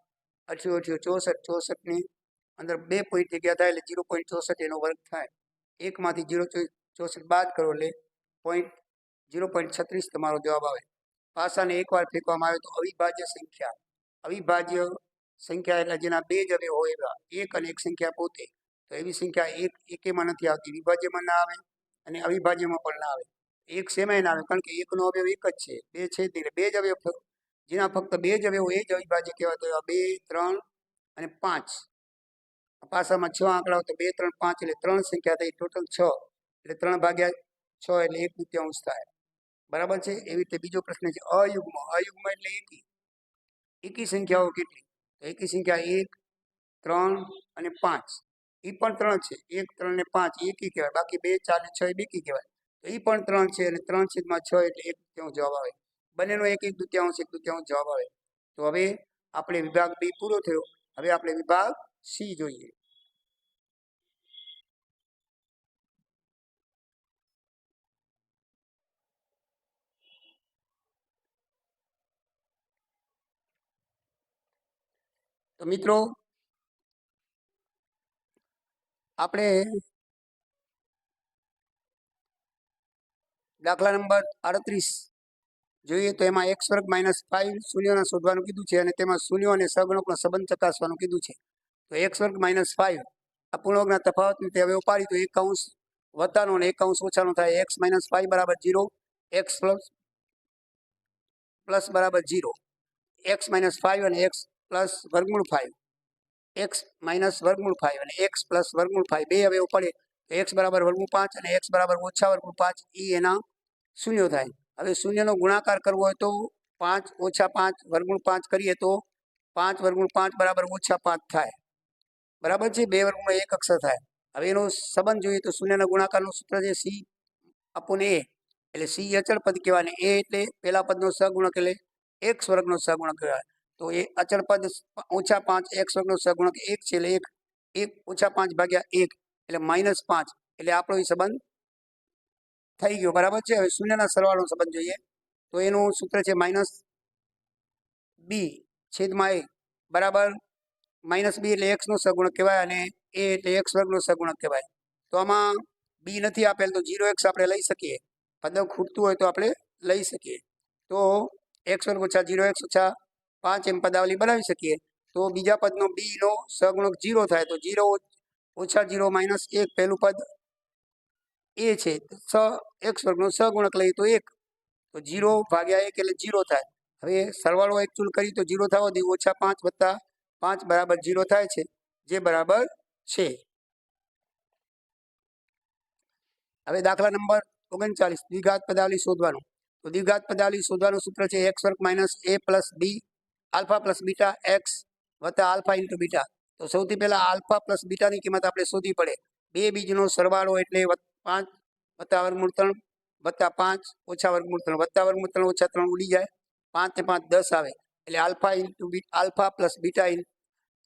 88 64, 64 ની અંદર 2 પોઈન્ટ જગ્યા થાય એટલે 0.64 એનો વર્ગ થાય. 1 માંથી 0.64 બાદ કરો એટલે 0.36 તમારો જવાબ આવે. પાસાને એકવાર ફેંકવામાં આવે તો અવિભાજ્ય સંખ્યા. અવિભાજ્ય સંખ્યા એટલે જેના બે જ અવયવ હોય એવા, એક અને એક સંખ્યા પોતે. તો એવી સંખ્યા એક એકેમાં નથી આવતી, વિભાજ્યમાં ના આવે અને અવિભાજ્યમાં પણ ના આવે. એક શેમાંય ના આવે, કારણ કે એકનો અવયવ એક જ છે, બે છે જ નહીં. બે જ અવયવ, જેના ફક્ત બે જ અવયવ એ જ અવિભાજ્ય કહેવાય. તો એવા 2 3 અને 5. પાસામાં 6 આંકડાઓ તો 2 3 5 એટલે 3 સંખ્યા થઈ, ટોટલ 6 એટલે 3 ભાગ્યા 6 એટલે 1/3 થાય. બરાબર છે. એવી રીતે બીજો પ્રશ્ન છે અયુગ્મ. અયુગ્મ એટલે એકી સંખ્યાઓ કેટલી? તો એકી સંખ્યા 1 3 અને 5. એ પણ 3 છે. 1 3 ને 5 એકી કહેવાય, બાકી 2 4 ને 6 એ બેકી કહેવાય. તો એ પણ 3 છે, અને 3/6 એટલે 1/3 જવાબ આવે. બંનેનો 1/1/2 1/2 જવાબ આવે. તો હવે આપણે વિભાગ B પૂરો થયો. હવે આપણે વિભાગ C જોઈએ. તો મિત્રો આપણે દાખલા નંબર 38 જોઈએ તો એમાં x વર્ગ માઇનસ 5 શૂન્યોના શોધવાનું કીધું છે અને તેમાં શૂન્યો અને સહગુણકનો સંબંધ ચકાસવાનું કીધું છે. તો x વર્ગ માઇનસ 5 આ પૂર્ણાંકના તફાવતને તે હવે ઉપાડી તો એક અંશ વત્તાનો અને એક અંશ ઓછાનો થાય. x માઇનસ 5 બરાબર 0, x પ્લસ બરાબર 0, x માઇનસ 5 અને x પ્લસ વર્ગમૂળ 5, x માઇનસ વર્ગમૂળ 5 અને x પ્લસ વર્ગમૂળ 5 બે હવે ઉપાડે તો x બરાબર વર્ગમૂળ 5 અને x બરાબર ઓછા વર્ગમૂળ 5 એ એના શૂન્યો થાય. હવે શૂન્યનો ગુણાકાર કરવો હોય તો 5 ઓછા 5 વર્ગમૂળ 5 કરીએ તો 5 વર્ગમૂળ 5 બરાબર ઓછા 5 થાય. બરાબર છે, બે વર્ગમૂળ 1 અક્ષર થાય. હવે એનો સંબંધ જોઈએ તો શૂન્યના ગુણાકારનું સૂત્ર છે c અપોન a, એટલે c અચળ પદ કહેવાય ને a એટલે પહેલા પદનો સહગુણક એટલે x વર્ગનો સહગુણક કહેવાય. તો એ અચળ પદ ઓછા 5 x વર્ગનો સહગુણક 1 છે એટલે 1 ઓછા 5 ભાગ્યા 1 એટલે -5 એટલે આપણો એ સંબંધ થઈ ગયો. બરાબર છે. હવે શૂન્યના સરવાળાનો સંબંધ જોઈએ તો એનું સૂત્ર છે માઇનસ b છેદમાં a બરાબર માઇનસ b એટલે x નો સહગુણક કહેવાય અને a એટલે x વર્ગનો સહગુણક કહેવાય. તો આમાં b નથી આપેલ તો 0x આપણે લઈ શકીએ. પદ ખૂટતું હોય તો આપણે લઈ શકીએ. તો x વર્ગ ઓછા 0x ઓછા 5 એમ પદાવલી બનાવી શકીએ. તો બીજા પદનો b નો સહગુણક 0 થાય તો 0 ઓછા 0 માઇનસ 1 પહેલું પદ a છે x વર્ગનો સહગુણક લઈએ તો 1 તો 0 ભાગ્યા 1 એટલે 0 થાય. હવે સરવાળો એકચુલ કરી તો 0 થવા દે ઓછા 5 વત્તા 5 બરાબર 0 થાય છે જે બરાબર છે. હવે દાખલા નંબર 39 દ્વિઘાત પદાવલી શોધવાનું. તો દ્વિઘાત પદાવલી શોધવાનું સૂત્ર છે x વર્ગ minus a plus b alpha plus beta x વત્તા આલ્ફા ઇન્ટુ બીટા. તો સૌથી પહેલા આલ્ફા પ્લસ બીટાની કિંમત આપણે શોધવી પડે. બે બીજનો સરવાળો એટલે 5 વત્તા વર્ગમૂળ 3 વત્તા 5 ઓછા વર્ગમૂળ 3 વત્તા વર્ગમૂળ 3 ઓછા 3 ઉડી જાય 5 ને 5 10 આવે એટલે alpha into alpha plus beta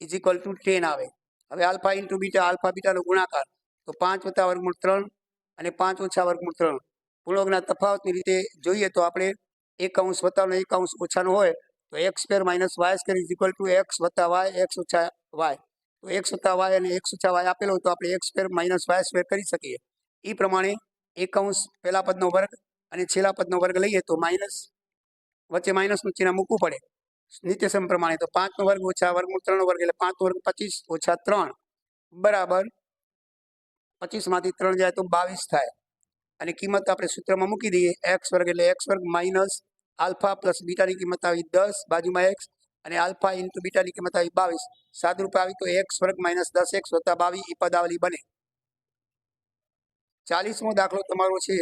is equal two 10 આવે. હવે આલ્ફા ઇન્ટુ બીટા આલ્ફા બીટાનો ગુણાકાર તો 5 વત્તા વર્ગમૂળ 3 અને 5 ઓછા વર્ગમૂળ 3 પૂર્ણાંકના તફાવતની રીતે જોઈએ તો આપણે એક અંશ વત્તાનો એક અંશ ઓછાનો હોય તો x square minus Y square is equal to x વત્તા વાય x ઓછા વાય. તો x વત્તા વાય અને x ઓછા વાય આપેલો તો આપણે x square minus Y square કરી શકીએ. એ પ્રમાણે એક અંશ પહેલા પદનો વર્ગ અને છેલ્લા પદનો વર્ગ લઈએ તો માઇનસ વચ્ચે માઇનસનું ચિહ્ન મૂકવું પડે નિત્યસમ પ્રમાણે. તો 5 નો વર્ગ ઓછા વર્ગમૂળ 3 નો વર્ગ એટલે 5 નો વર્ગ 25 ઓછા 3 બરાબર 25 માંથી 3 જાય તો 22 થાય. અને કિંમત આપણે સૂત્રમાં મૂકી દઈએ x વર્ગ એટલે x વર્ગ માઇનસ આલ્ફા પ્લસ બીટાની કિંમત આવી 10 બાજુમાં x અને આલ્ફા ઇન્ટુ બીટાની કિંમત આવી 22 સાદુરૂપ આવી તો x વર્ગ માઇનસ 10x વત્તા 22 એ પદાવલી બને. 40મો દાખલો તમારો છે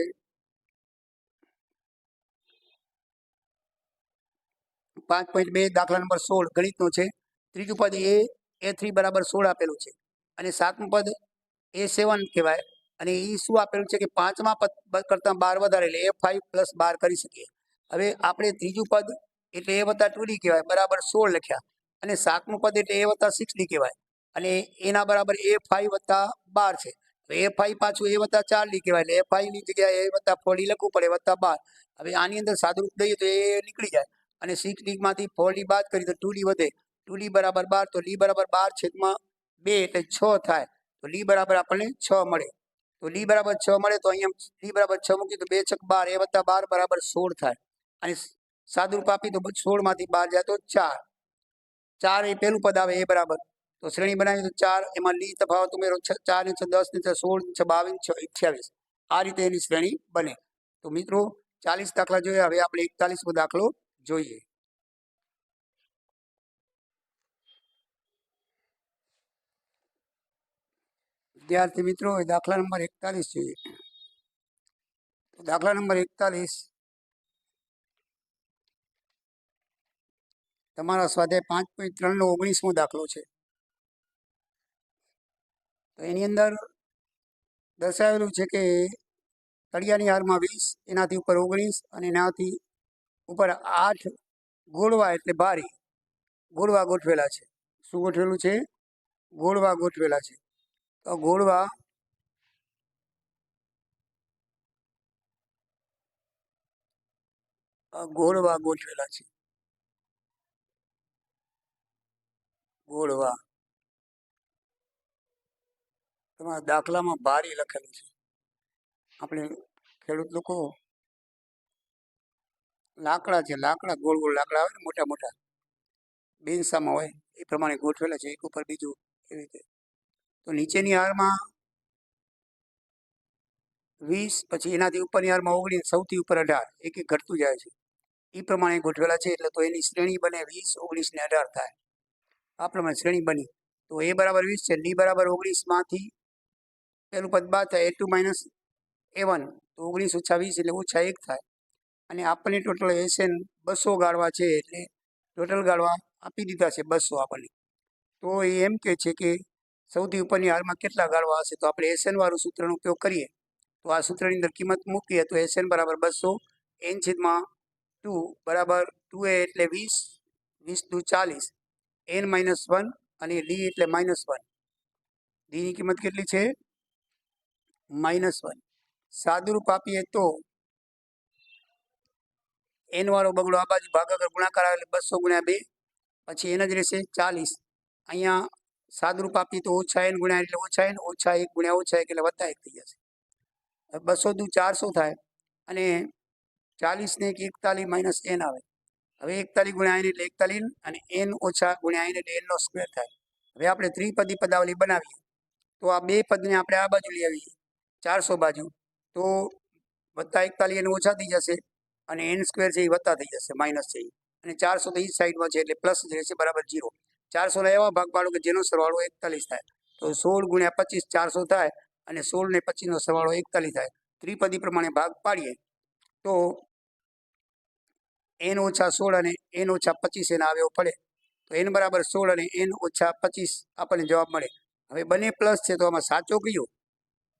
5.2 દાખલા નંબર 16 ગણિતનો છે. ત્રીજું પદ a3 બરાબર 16 આપેલું છે અને સાતમું પદ a7 કહેવાય અને એ શું આપેલું છે કે પાંચમા પદ કરતાં 12 વધારે એટલે a5 પ્લસ 12 કરી શકીએ. હવે આપણે ત્રીજું પદ એટલે a વત્તા 2d કહેવાય બરાબર 16 લખ્યા અને સાતમું પદ એટલે a વત્તા 6d કહેવાય અને એના બરાબર a5 વત્તા 12 છે. તો a5 પાછું a વત્તા 4d કહેવાય એટલે a5 ની જગ્યાએ a વત્તા 4d લખવું પડે વત્તા 12. હવે આની અંદર સાદુરૂપ દઈએ તો એ નીકળી જાય અને 6d માંથી 4d બાદ કરી તો 2d વધે 2d બરાબર 12 તો d બરાબર 12 છેદમાં 2 એટલે 6 થાય તો d બરાબર આપણને 6 મળે. તો d બરાબર 6 મળે તો અહીંયા d બરાબર 6 મૂકી તો 2 6 12 a વત્તા 12 બરાબર 16 થાય અને સાદુરૂપ આપી તો 16 માંથી 12 જાય તો 4 4 એ પહેલું પદ આવે એ બરાબર તો શ્રેણી બનાવી તો 4 એમાં d તફાવત ઉમેરો 4 ને 6 10 ને 16 ને 22 ને 28 આ રીતે એની શ્રેણી બને. તો મિત્રો 40 દાખલા જોયા. હવે આપણે 41મો દાખલો જોઈએ. વિદ્યાર્થી મિત્રો દાખલા નંબર 41 જોઈએ. દાખલા નંબર 41 તમારા સ્વાધ્યાય 5.3 નો 19મો દાખલો છે. તો એની અંદર દર્શાવેલું છે કે તળિયાની હારમાં 20 એનાથી ઉપર 19 અને એનાથી ઉપર 8 ગોળવા એટલે ભારી ગોળવા ગોઠવેલા છે. શું ગોઠવેલું છે? ગોળવા ગોઠવેલા છે. તો ગોળવા ગોઠવેલા છે. ગોળવા. તમારા દાખલામાં બારી લખેલું છે. આપણે ખેડૂત લોકો લાકડા છે, લાકડા ગોળ ગોળ લાકડા આવે ને મોટા મોટા બેન્સામાં હોય એ પ્રમાણે ગોઠવેલા છે, એક ઉપર બીજું એવી રીતે. તો નીચેની હારમાં 20, પછી એનાથી ઉપરની હારમાં 19, સૌથી ઉપર 18, એક એક ઘટતું જાય છે એ પ્રમાણે ગોઠવેલા છે. એટલે તો એની શ્રેણી બને 20, 19 ને 18 થાય. આ પ્રમાણે શ્રેણી બની. તો a બરાબર 20 છે, d બરાબર 19 માંથી પેલું પદ બાદ થાય, a2 માઇનસ a1, તો 19 ઓછા 20 એટલે ઓછા 1 થાય. અને આપણને ટોટલ SN 200 ગાળવા છે, એટલે ટોટલ ગાળવા આપી દીધા છે 200 આપણને. તો એ એમ કહે છે કે સૌથી ઉપરની હારમાં કેટલા ગાળવા હશે. તો આપણે SN વાળું સૂત્રનો ઉપયોગ કરીએ. તો આ સૂત્રની અંદર કિંમત મૂકીએ તો SN બરાબર 200 n છેદમાં 2 બરાબર 2a એટલે 20, 20 દુ 40, n માઇનસ 1 અને d એટલે -1. d ની કિંમત કેટલી છે? -1. સાદુરૂપ આપીએ તો n વાળો બગડો આ બાજુ ભાગાકાર ગુણાકાર આવે એટલે 200 ગુણ્યા 2, પછી n જ રહેશે 40. અહીંયા સાદુરૂપ આપીએ તો ઓછા n ગુણ્યા એટલે ઓછા n, ઓછા 1 ગુણ્યા ઓછા 1 એટલે વત્તા 1 થઈ જશે. 200 દુ 400 થાય અને 40 ને 41 માઇનસ n આવે. હવે 41 ગુણ્યા n એટલે 41 અને n ઓછા ગુણ્યા n એટલે n નો સ્ક્વેર થાય. હવે આપણે ત્રિપદી પદાવલી બનાવીએ તો આ બે પદને આપણે આ બાજુ લઈ આવીએ 400 બાજુ, તો વત્તા 41 n ઓછા થઈ જશે અને n સ્ક્વેર છે એ વત્તા થઈ જશે, માઇનસ છે અને 400 તો એ સાઈડમાં છે એટલે પ્લસ જ રહેશે, બરાબર 0. 400 ના એવા ભાગ પાડો કે જેનો સરવાળો 41 થાય. તો 16 ગુણ્યા 25 400 થાય અને 16 ને 25 નો સરવાળો 41 થાય. ત્રિપદી પ્રમાણે ભાગ પાડીએ તો n ઓછા 16 અને n ઓછા 25 એના આવ્યો પડે. તો n બરાબર 16 અને n ઓછા 25 આપણને જવાબ મળે. હવે બંને પ્લસ છે તો આમાં સાચો કયો?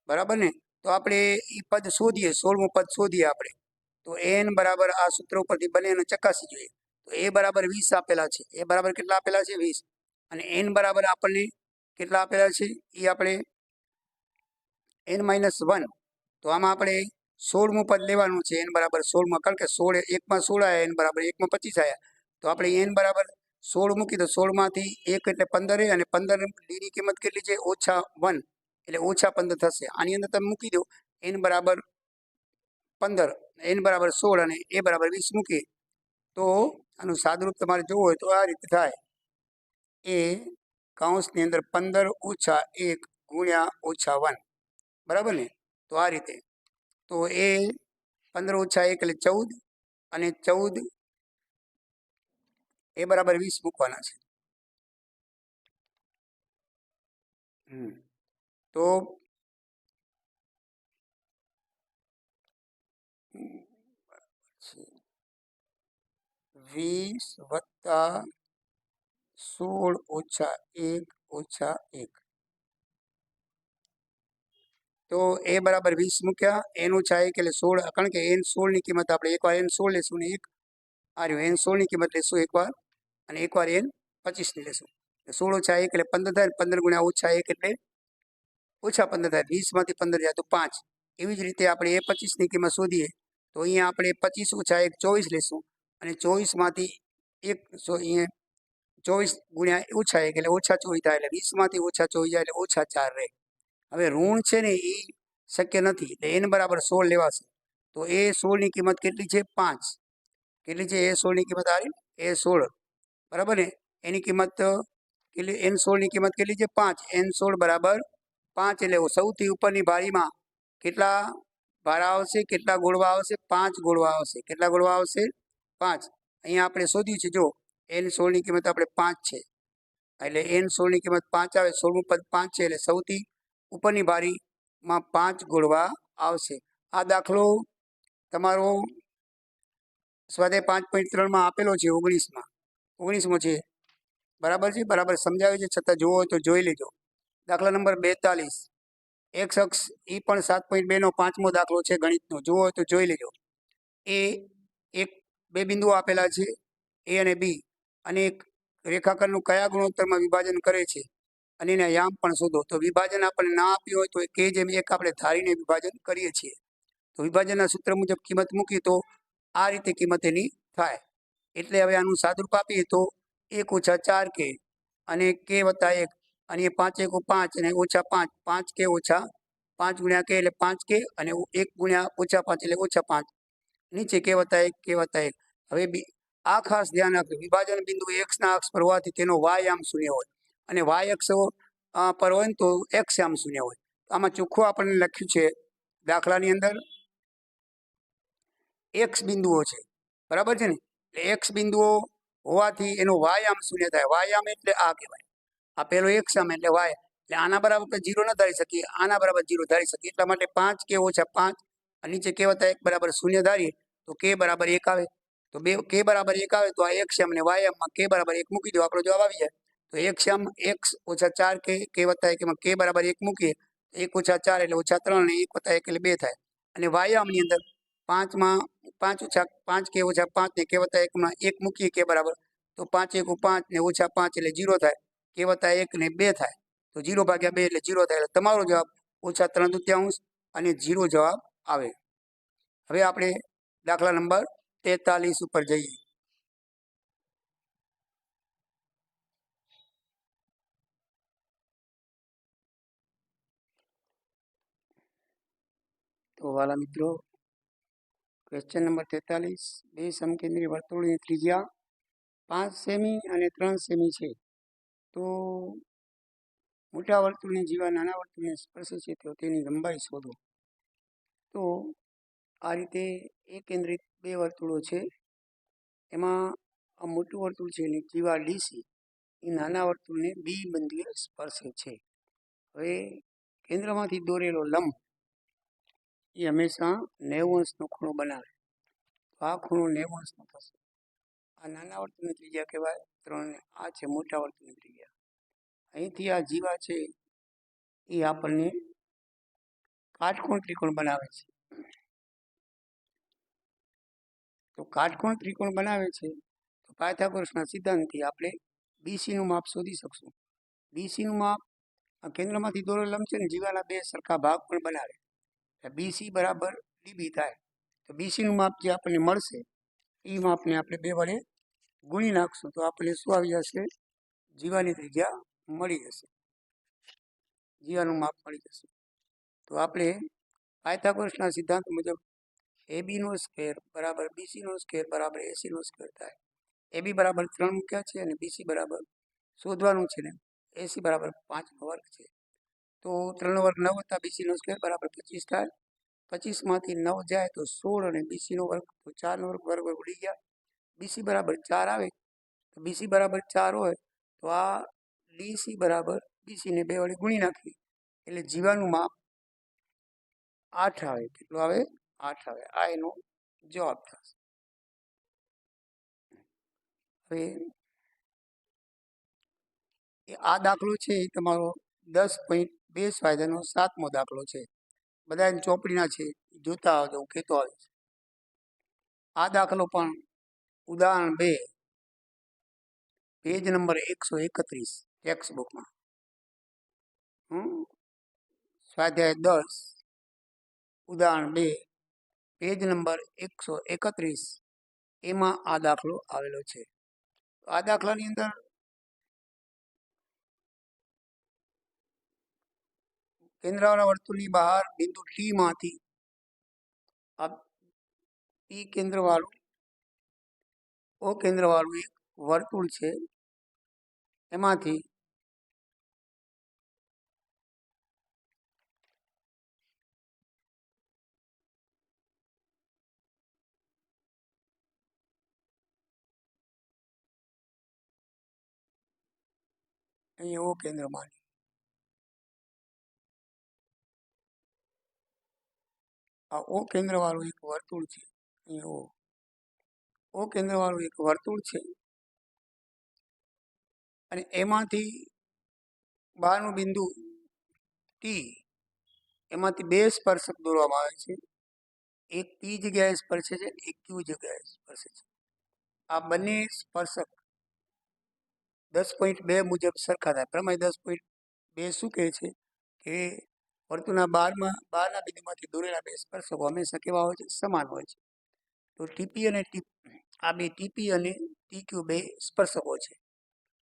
બરાબર ને? તો આપણે એ પદ શોધીએ, 16મું પદ શોધીએ આપણે. તો n બરાબર આ સૂત્ર ઉપરથી બંનેને ચકાસી જોઈએ. તો a બરાબર 20 આપેલા છે. એ બરાબર કેટલા આપેલા છે? 20. અને n બરાબર આપણને કેટલા આપેલા છે? એ આપણે n માઇનસ 1. તો આમાં આપણે 16મું પદ લેવાનું છે, n બરાબર 16માં, કારણ કે 16 એકમાં 16 આવ્યા, n બરાબર 1માં 25 આવ્યા. તો આપણે n બરાબર 16 મૂકી તો 16 માંથી 1 એટલે 15 અને 15 d ની કિંમત કેટલી છે? -1 એટલે ઓછા 15 થશે. આની અંદર તમે મૂકી દો n બરાબર 15, n બરાબર 16 અને a બરાબર 20 મૂકીએ તો આનું સાદુરૂપ તમારે જોવું હોય તો આ રીતે થાય. એ કૌંસની અંદર 15 ઓછા 1 ગુણ્યા ઓછા 1, બરાબર ને? તો આ રીતે. તો એ 15 ઓછા 1 એટલે 14 અને 14 એ બરાબર 20 મૂકવાના છે. તો 20 વત્તા 16 ઓછા 1 ઓછા 1, તો એ બરાબર 20 મૂક્યા, n ઓછા 1 એટલે 16, કારણ કે n 16 ની કિંમત આપણે એકવાર n 16 લેશું ને એક આ રહ્યું n 16 ની કિંમત લેશું એકવાર અને એકવાર n 25 ની લેશું. 16 ઓછા 1 એટલે 15 થાય, 15 ગુણ્યા ઓછા 1 એટલે ઓછા 15 થાય, 20 માંથી 15 જાય તો 5. એવી જ રીતે આપણે એ 25 ની કિંમત શોધીએ તો અહીંયા આપણે 25 ઓછા 1 24 લેશું અને 24 માંથી 1 અહીંયા 24 ગુણ્યા ઓછા 1 એટલે ઓછા 24 થાય, એટલે 20 માંથી ઓછા 24 જાય એટલે ઓછા 4 રહે. હવે ઋણ છે ને એ શક્ય નથી એટલે n બરાબર 16 લેવાશે. તો એ 16 ની કિંમત કેટલી છે? 5. કેટલી છે? એ 16 ની કિંમત આવી, એ 16, બરાબર ને? એની કિંમત કેટલી? n 16 ની કિંમત કેટલી છે? 5. n 16 બરાબર 5 એટલે સૌથી ઉપરની બારીમાં કેટલા ભારા આવશે? કેટલા ગોળવા આવશે? 5 ગોળવા આવશે. કેટલા ગોળવા આવશે? 5. અહીંયા આપણે શોધ્યું છે, જો n 16 ની કિંમત આપણે 5 છે એટલે n 16 ની કિંમત 5 આવે, 16મું પદ 5 છે એટલે સૌથી ઉપરની બારીમાં 5 ગોળવા આવશે. આ દાખલો તમારો સ્વાધ્યાય 5.3માં આપેલો છે, 19મો છે, બરાબર છે? બરાબર સમજાવે છે, છતાં જોવો હોય તો જોઈ લેજો. દાખલા નંબર 42, x અક્ષ એ પણ 7.2 નો 5મો દાખલો છે ગણિતનો, જોવો હોય તો જોઈ લેજો. એ એક બે બિંદુઓ આપેલા છે a અને b, અને એક રેખાખંડનું કયા ગુણોત્તરમાં વિભાજન કરે છે અને એના યામ પણ શોધો. તો વિભાજન આપણને ના આપ્યું હોય તો કે જેમ એક આપણે ધારીને વિભાજન કરીએ છીએ. તો વિભાજનના સૂત્ર મુજબ કિંમત મૂકી તો આ રીતે કિંમત એની થાય. એટલે હવે આનું સાદુરૂપ આપીએ તો 1 ઓછા 4k અને કે વત્તા 1 અને 5 એકુ 5 અને ઓછા 5 5 કે ઓછા 5 ગુણ્યા કે એટલે 5 કે અને 1 ગુણ્યા ઓછા 5 એટલે ઓછા 5 નીચે કે વત્તા 1 કે વત્તા 1. હવે આ ખાસ ધ્યાન રાખજો, વિભાજન બિંદુ x ના અક્ષ પર હોવાથી તેનો y આમ શૂન્ય હોય અને y અક્ષ પર હોય તો x આમ શૂન્ય હોય. આમાં ચોખ્ખું આપણને લખ્યું છે દાખલાની અંદર x બિંદુઓ છે, બરાબર છે ને? એટલે x બિંદુઓ હોવાથી એનો y આમ શૂન્ય થાય. y આમ એટલે આ કહેવાય, આ પેલો x આમ એટલે y. એટલે આના બરાબર આપણે 0 ન ધારી શકીએ, આના બરાબર 0 ધારી શકીએ. એટલા માટે 5 કે ઓછા 5 અને નીચે કે વત્તા 1 બરાબર 0 ધારીએ તો k બરાબર 1 આવે. તો k બરાબર 1 આવે તો આ x આમ અને y આમમાં k બરાબર 1 મૂકી દો, આપણો જવાબ આવી જાય. તો x આમ x ઓછા 4 k વત્તા 1 એમાં k બરાબર 1 મૂકીએ, 1 ઓછા 4 એટલે ઓછા 3 અને 1 વત્તા 1 એટલે 2 થાય. અને y આમની અંદર 5 માં 5 ઓછા 5 કે ઓછા 5 ને કે વત્તા 1 માં 1 મૂકીએ કે બરાબર તો 5 એકુ 5 ને ઓછા 5 એટલે 0 થાય, કે વત્તા 1 ને 2 થાય. તો 0 ભાગ્યા 2 એટલે 0 થાય. એટલે તમારો જવાબ ઓછા 3/4 અને 0 જવાબ આવે. હવે આપણે દાખલા નંબર 43 ઉપર જઈએ. તો વાલા મિત્રો, ક્વેશ્ચન નંબર 43, બે સમકેન્દ્રી વર્તુળની ત્રિજ્યા 5 સેમી અને 3 સેમી છે. તો મોટા વર્તુળની જીવા નાના વર્તુળને સ્પર્શે છે તો તેની લંબાઈ શોધો. તો આ રીતે એક કેન્દ્રિત બે વર્તુળો છે, એમાં આ મોટું વર્તુળ છે એની જીવા ડીસી એ નાના વર્તુળને બી બિંદુએ સ્પર્શે છે. હવે કેન્દ્રમાંથી દોરેલો લંબ એ હંમેશા 90 અંશનો ખૂણો બનાવે. તો આ ખૂણો 90 અંશનો થશે. આ નાના વર્તુળની ત્રિજ્યા કહેવાય 3 ને આ છે મોટા વર્તુળની ત્રિજ્યા. અહીંથી આ જીવા છે એ આપણને કાટકોણ ત્રિકોણ બનાવે છે. તો કાટકોણ ત્રિકોણ બનાવે છે તો પાયથાગોરસના સિદ્ધાંતથી આપણે બીસીનું માપ શોધી શકશું. બીસીનું માપ આ કેન્દ્રમાંથી દોરેલો લંબ છે ને જીવાના બે સરખા ભાગ પણ બનાવે. બીસી બરાબર ડીબી થાય. તો બીસીનું માપ જે આપણને મળશે એ માપને આપણે 2 વડે ગુણી નાખશું તો આપણને શું આવી જશે? જીવાની ત્રિજ્યા મળી જશે, જીવાનું માપ મળી જશે. તો આપણે પાયથાગોરસના સિદ્ધાંત મુજબ એબીનો સ્ક્વેર બરાબર બીસીનો સ્ક્વેર બરાબર એસીનો સ્ક્વેર થાય. એબી બરાબર 3 મૂક્યા છે અને બીસી બરાબર શોધવાનું છે ને એસી બરાબર 5 નો વર્ગ છે. તો 3 નો વર્ગ 9 વત્તા બીસીનો સ્ક્વેર બરાબર 25 થાય. 25 માંથી 9 જાય તો 16 અને બીસીનો વર્ગ તો 4 નો વર્ગ ઉડી ગયા. બીસી બરાબર 4 આવે તો બીસી બરાબર 4 હોય તો આ ડીસી બરાબર બીસીને 2 વડે ગુણી નાખી એટલે જીવાનું માપ 8 આવે. કેટલું આવે? 8 આવે. આ એનો જવાબ થશે. હવે આ દાખલો છે એ તમારો 10.2 સ્વાધ્યાયનો 7મો દાખલો છે. બધા ચોપડીના છે, જોતા આવજો, હું કહેતો આવીશ. આ દાખલો પણ ઉદાહરણ 2 પેજ નંબર 131 ટેક્સ્ટ બુકમાં, સ્વાધ્યાય 10 ઉદાહરણ 2 પેજ નંબર 131 એમાં આ દાખલો આવેલો છે. આ દાખલાની અંદર કેન્દ્રવાળા વર્તુળની બહાર બિંદુ ટી માંથી આ પી કેન્દ્રવાળું ઓ કેન્દ્રવાળું એક વર્તુળ છે, એમાંથી અહીંયા ઓ કેન્દ્રમાં આ ઓ કેન્દ્રવાળું એક વર્તુળ છે. અહીંયા ઓ કેન્દ્રવાળું એક વર્તુળ છે અને એમાંથી બહારનું બિંદુ ટી, એમાંથી બે સ્પર્શક દોરવામાં આવે છે. એક પી જગ્યાએ સ્પર્શે છે, એક ક્યુ જગ્યાએ સ્પર્શે છે. આ બંને સ્પર્શક 10.2 મુજબ સરખા થાય. પ્રમેય 10.2 શું કહે છે કે વર્તુળના બહારના બિંદુમાંથી દોરેલા બે સ્પર્શકો હંમેશા કેવા હોય છે? સમાન હોય છે. તો ટીપી અને આ બે ટીપી અને ટીક્યુ બે સ્પર્શકો છે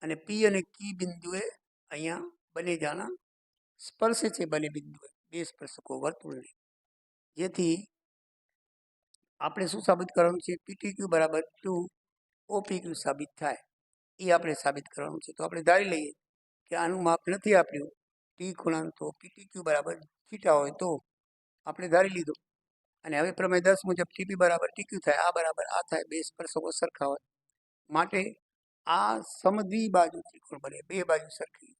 અને પી અને કી બિંદુએ અહીંયા બંને જાણા સ્પર્શે છે, બંને બિંદુએ બે સ્પર્શકો વર્તુળને, જેથી આપણે શું સાબિત કરવાનું છે? પીટી ક્યુ બરાબર ટુ ઓપી ક્યુ સાબિત થાય, એ આપણે સાબિત કરવાનું છે. તો આપણે ધારી લઈએ કે આનું માપ નથી આપ્યું ટી ખૂણાનું, તો પીટી ક્યુ બરાબર થીટા હોય તો આપણે ધારી લીધું. અને હવે પ્રમેય 10 મુજબ ટીપી બરાબર ટીક્યુ થાય, આ બરાબર આ થાય, બે સ્પર્શકો સરખા હોય માટે આ સમદ્વિબાજુ ત્રિકોણ બને, બે બાજુ સરખી.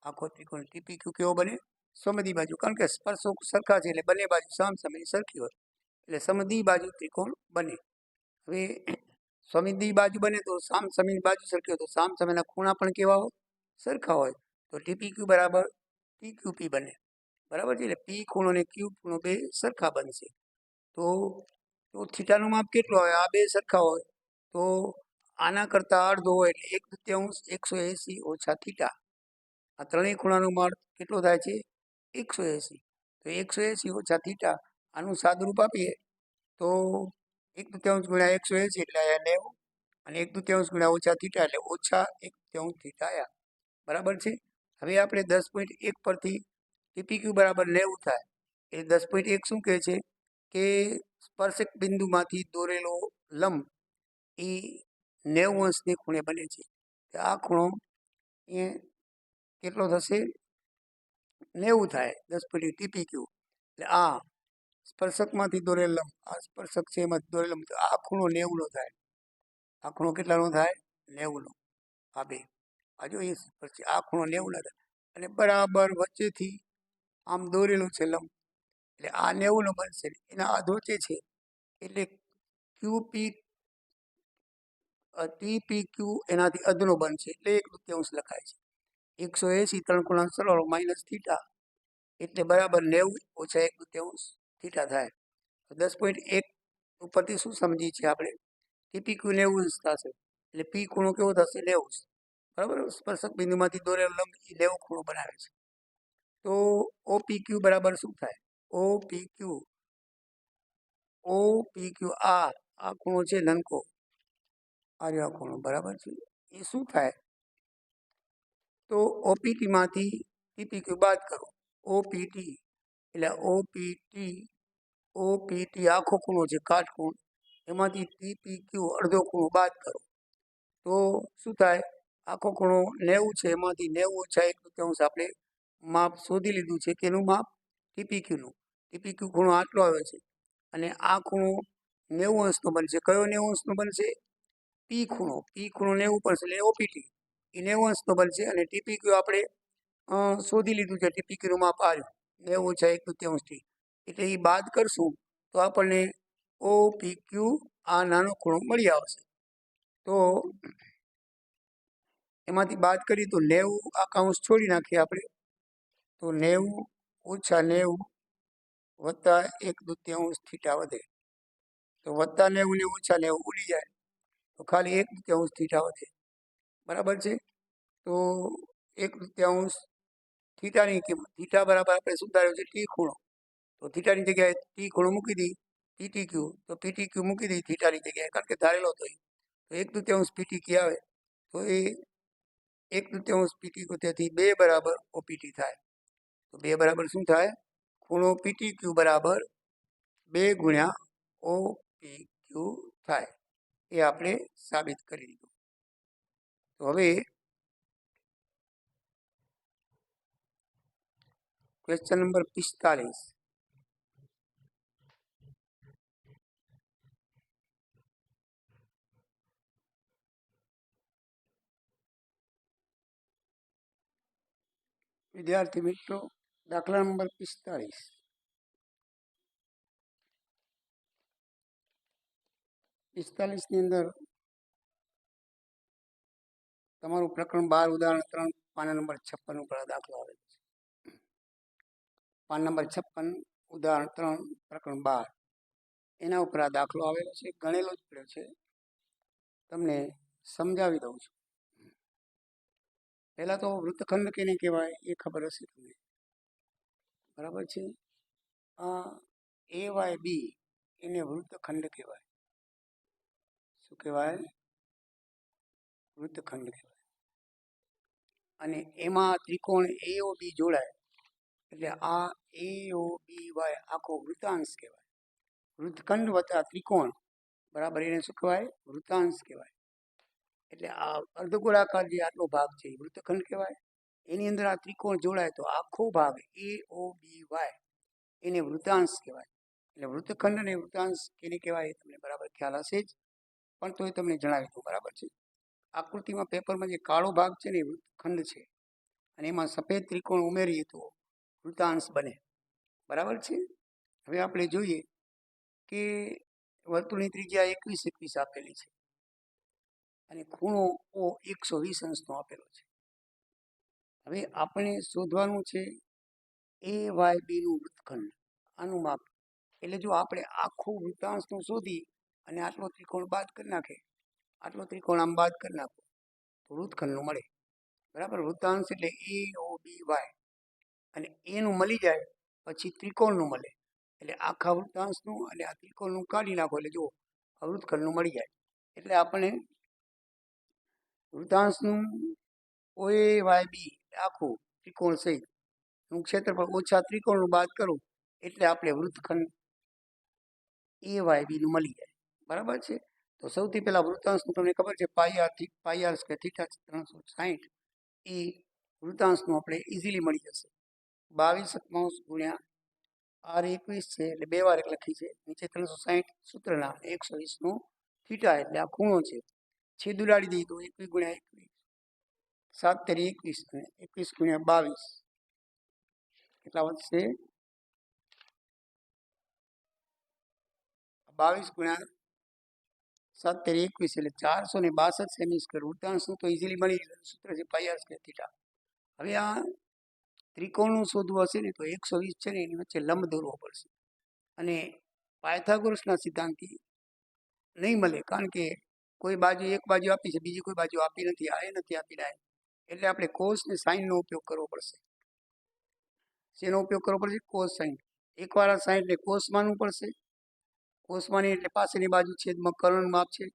આખો ત્રિકોણ ટીપી ક્યુ કેવો બને? સમદ્વિબાજુ, કારણ કે સ્પર્શકો સરખા છે એટલે બંને બાજુ સામસામે સરખી હોય એટલે સમદ્વિબાજુ ત્રિકોણ બને. હવે સમદ્વિબાજુ બને તો સામસામેની બાજુ સરખી હોય તો સામસામેના ખૂણા પણ કેવા હોય? સરખા હોય. તો ટીપી ક્યુ બરાબર ટી ક્યુ પી બને, બરાબર છે. એટલે પી ખૂણો અને ક્યુ ખૂણો બે સરખા બનશે. તો થીટાનું માપ કેટલું આવે? આ બે સરખા હોય તો આના કરતાં અડધો હોય એટલે 1/3 180 ઓછા થીટા. આ ત્રણેય ખૂણાનું માપ કેટલો થાય છે? 180. તો 180 ઓછા થીટા, આનું સાદુરૂપ આપીએ તો 1/3 ગુણ્યા 180 એટલે આયા 90, અને 1/2 ગુણ્યા ઓછા થીટા એટલે ઓછા 1/3 થીટા આયા, બરાબર છે. હવે આપણે 10.1 પરથી ટીપી ક્યુ બરાબર 90 થાય એ 10.1 શું કહે છે કે સ્પર્શક બિંદુમાંથી દોરેલો લંબ એ 90 અંશને ખૂણે બને છે. આ ખૂણો એ કેટલો થશે? 90 થાય. 10.1 ટીપી ક્યુ એટલે આ સ્પર્શકમાંથી દોરેલ લંબ, આ સ્પર્શક છે એમાંથી દોરેલ લંબ, આ ખૂણો 90 નો થાય. આ ખૂણો કેટલાનો થાય? 90 નો. આ બે આ જોઈએ પછી આ ખૂણો 90 નો થાય અને બરાબર વચ્ચેથી આમ દોરેલું છે લંબ એટલે આ 90 નો બનશે. એના અધોચે છે એટલે ક્યુપી ટીપી ક્યુ એનાથી અધનો બનશે એટલે 1/2 લખાય છે. 180 3 ખૂણા સરવાળો માઇનસ થીટા એટલે બરાબર 90 ઓછા 1/2 થીટા થાય. 10.1 ઉપરથી શું સમજીએ છીએ આપણે? ટીપી ક્યુ 90 અંશ થશે એટલે પી ખૂણો કેવો થશે? 90 અંશ, બરાબર. સ્પર્શક બિંદુમાંથી દોરેલો લંબ એ 90 ખૂણો બનાવે છે. તો ઓપી ક્યુ બરાબર શું થાય? ઓપી ક્યુ આ ખૂણો છે નનકો, આ ખૂણો, બરાબર છે. એ શું થાય? તો ઓપીટી માંથી ટીપી ક્યુ બાદ કરો, ઓપીટી એટલે ઓપીટી આખો ખૂણો છે કાટખૂણ, એમાંથી ટીપી ક્યુ અડધો ખૂણો બાદ કરો તો શું થાય? આખો ખૂણો 90 છે, એમાંથી 90 ઓછા 1/2 આપણે માપ શોધી લીધું છે કે એનું માપ ટીપી ક્યુનું. ટીપી ક્યુ ખૂણો આટલો આવે છે અને આ ખૂણો 90 અંશનો બનશે. કયો 90 અંશનો બનશે? પી ખૂણો 90 પડશે એટલે ઓપીટી એ 90 અંશનો બનશે. અને ટીપી ક્યુ આપણે શોધી લીધું છે, ટીપી ક્યુનું માપ આવ્યું 90 ઓછા 1/2 થી, એટલે એ બાદ કરશું તો આપણને ઓપી ક્યુ આ નાનો ખૂણો મળી આવશે. તો એમાંથી બાદ કરીએ તો 90 આ કૌંસ છોડી નાખીએ આપણે, તો 90 ઓછા 90 વત્તા 1/2 થીટા વધે, તો વત્તા 90 ને ઓછા 90 ઉડી જાય તો ખાલી 1/2 થીટા વધે, બરાબર છે. તો 1/2 થીટાની કિંમત, થીટા બરાબર આપણે સુધાર્યો છે ટી ખૂણો, તો થીટાની જગ્યાએ ટી ખૂણો મૂકી દઈ, પીટી ક્યુ તો પીટી ક્યુ મૂકી દઈ થીટાની જગ્યાએ, કારણ કે ધારેલો તો 1/2 પીટી ક્યુ આવે તો એ 1/2 પીટી ક્યુ, તેથી 2 બરાબર ઓપીટી થાય. તો 2 બરાબર શું થાય? ખૂણો પીટી ક્યુ બરાબર 2 ગુણ્યા ઓપી ક્યુ થાય. એ આપણે સાબિત કરી દીધું. તો હવે ક્વેશ્ચન નંબર 45. વિદ્યાર્થી મિત્રો, દાખલા નંબર 45. ની અંદર તમારું પ્રકરણ 12 ઉદાહરણ 3 પાના નંબર 56 ઉપર દાખલો આવે છે. પાન નંબર 56 ઉદાહરણ 3 પ્રકરણ 12 એના ઉપર આ દાખલો આવેલો છે, ગણેલો જ પડ્યો છે. તમને સમજાવી દઉં છું. પહેલા તો વૃત્તખંડ કેને કહેવાય એ ખબર હશે તમને, બરાબર છે. આ એ વાય બી એને વૃત્તખંડ કહેવાય. શું કહેવાય? વૃત્તખંડ કહેવાય. અને એમાં ત્રિકોણ AOB જોડાય એટલે આ AOBY આખો વૃત્તાંશ કહેવાય. વૃત્તખંડ વત્તા ત્રિકોણ બરાબર એને શું કહેવાય? વૃત્તાંશ કહેવાય. એટલે આ અર્ધગોળાકાર જે આટલો ભાગ છે એ વૃત્તખંડ કહેવાય. એની અંદર આ ત્રિકોણ જોડાય તો આખો ભાગ AOBY એને વૃત્તાંશ કહેવાય. એટલે વૃત્તખંડ અને વૃત્તાંશ કેને કહેવાય એ તમને બરાબર ખ્યાલ હશે જ, પણ તોય તમને જણાવી દઉં. બરાબર છે. આકૃતિમાં પેપરમાં જે કાળો ભાગ છે ને એ વૃત્તખંડ છે અને એમાં સફેદ ત્રિકોણ ઉમેરીએ તો વૃત્તાંશ બને. બરાબર છે. હવે આપણે જોઈએ કે વર્તુળની ત્રિજ્યા 21 આપેલી છે અને ખૂણો O 120 અંશનો આપેલો છે. હવે આપણે શોધવાનું છે AYB નું વૃત્તખંડ, આનું માપ. એટલે જો આપણે આખું વૃત્તાંશનું શોધી અને આટલો ત્રિકોણ બાદ કરી નાખે, આટલો ત્રિકોણ આમ બાદ કરી નાખો તો વૃત્તખંડનું મળે. બરાબર. વૃત્તાંશ એટલે AOBY અને એનું મળી જાય પછી ત્રિકોણનું મળે. એટલે આખા વૃત્તાંશનું અને આ ત્રિકોણનું કાઢી નાખો એટલે જો વૃત્તખંડનું મળી જાય. એટલે આપણે વૃત્તાંશનું OAYB આખું ત્રિકોણ સહિત નું ક્ષેત્રફળ ઓછા ત્રિકોણનું બાદ કરું એટલે આપણે વૃત્તખંડ AYB નું મળી જાય. બરાબર છે. તો સૌથી પહેલા વૃત્તાંશનું તમને ખબર છે પાઈ કે થીટા 360 એ વૃત્તાંશનું આપણે ઇઝીલી મળી જશે. 22 ગુણ્યા R21 છે એટલે 2 વાર લખી છે. નીચે 360 સૂત્રના 120 નો થીટા એટલે આ ખૂણો છે. છેદ ઉડાડી દઈએ તો 21 ગુણ્યા 21 7 તેરી 21 અને 21 ગુણ્યા 22 કેટલા વધશે? 22 ગુણ્યા 7 તેરી 21 એટલે 462 સેમી સ્ક્વેર. વૃત્તાંશનું તો ઇઝીલી મળી જાય. સૂત્ર છે પાઈ આર સ્ક્વેર થીટા. હવે આ ત્રિકોણનું શોધવું હશે ને તો 120 છે ને એની વચ્ચે લંબ દોરવો પડશે અને પાયથાગોરસના સિદ્ધાંતથી નહીં મળે, કારણ કે કોઈ બાજુ એક બાજુ આપી છે, બીજી કોઈ બાજુ આપી નથી, આ નથી આપી રહ્યા. એટલે આપણે કોસ ને સાઈનનો ઉપયોગ કરવો પડશે. શેનો ઉપયોગ કરવો પડશે? Cos sine. એકવાર આ સાઈનને કોસ માનવું પડશે. કોસ માની એટલે પાસેની બાજુ છેદમાં કર્ણનું માપ છે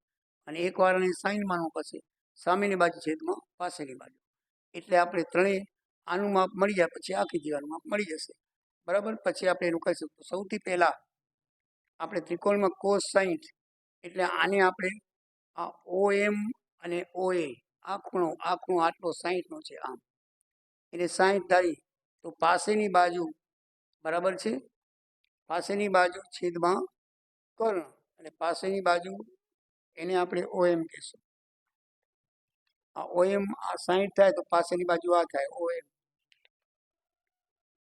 અને એકવાર એને સાઈન માનવું પડશે. સામેની બાજુ છેદમાં પાસેની બાજુ. એટલે આપણે ત્રણેય આનું માપ મળી જાય પછી આખી દીવાનું માપ મળી જશે. બરાબર. પછી આપણે એનું કહી શકીએ. સૌથી પહેલા આપણે ત્રિકોણમાં કોસ 60 એટલે આને આપણે આ OM અને OA આ ખૂણો આટલો 60 નો છે. આમ એને 60 ધારી તો પાસેની બાજુ બરાબર છે, પાસેની બાજુ છેદમાં કર્ણ અને પાસેની બાજુ એને આપણે OM કહીશું. આ OM આ 60 થાય તો પાસેની બાજુ આ થાય OM.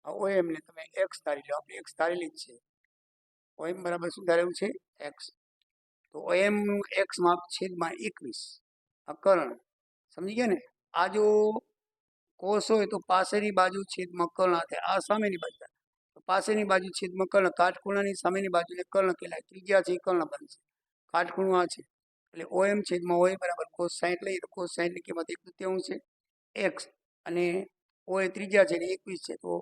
આ OM ને તમે x ધારી લો. આપણે x ધારેલી જ છે. OM બરાબર શું ધારેલું છે? x. તો OM નું x માપ છેદમાં 21 આ કર્ણ. સમજી ગયા ને? આ જો કોસ હોય તો પાસેની બાજુ છેદમાં કર્ણ થાય. આ સામેની બાજુ થાય. તો પાસેની બાજુ છેદમાં કર્ણ. કાટખૂણાની સામેની બાજુને કર્ણ કહેવાય. ત્રિજ્યા છે એ કર્ણ બનશે. કાટખૂણું આ છે એટલે OM છેદમાં OA બરાબર cos 60 લઈએ તો cos 60 ની કિંમત 1/3 છે x અને OA ત્રિજ્યા છે એટલે 21 છે તો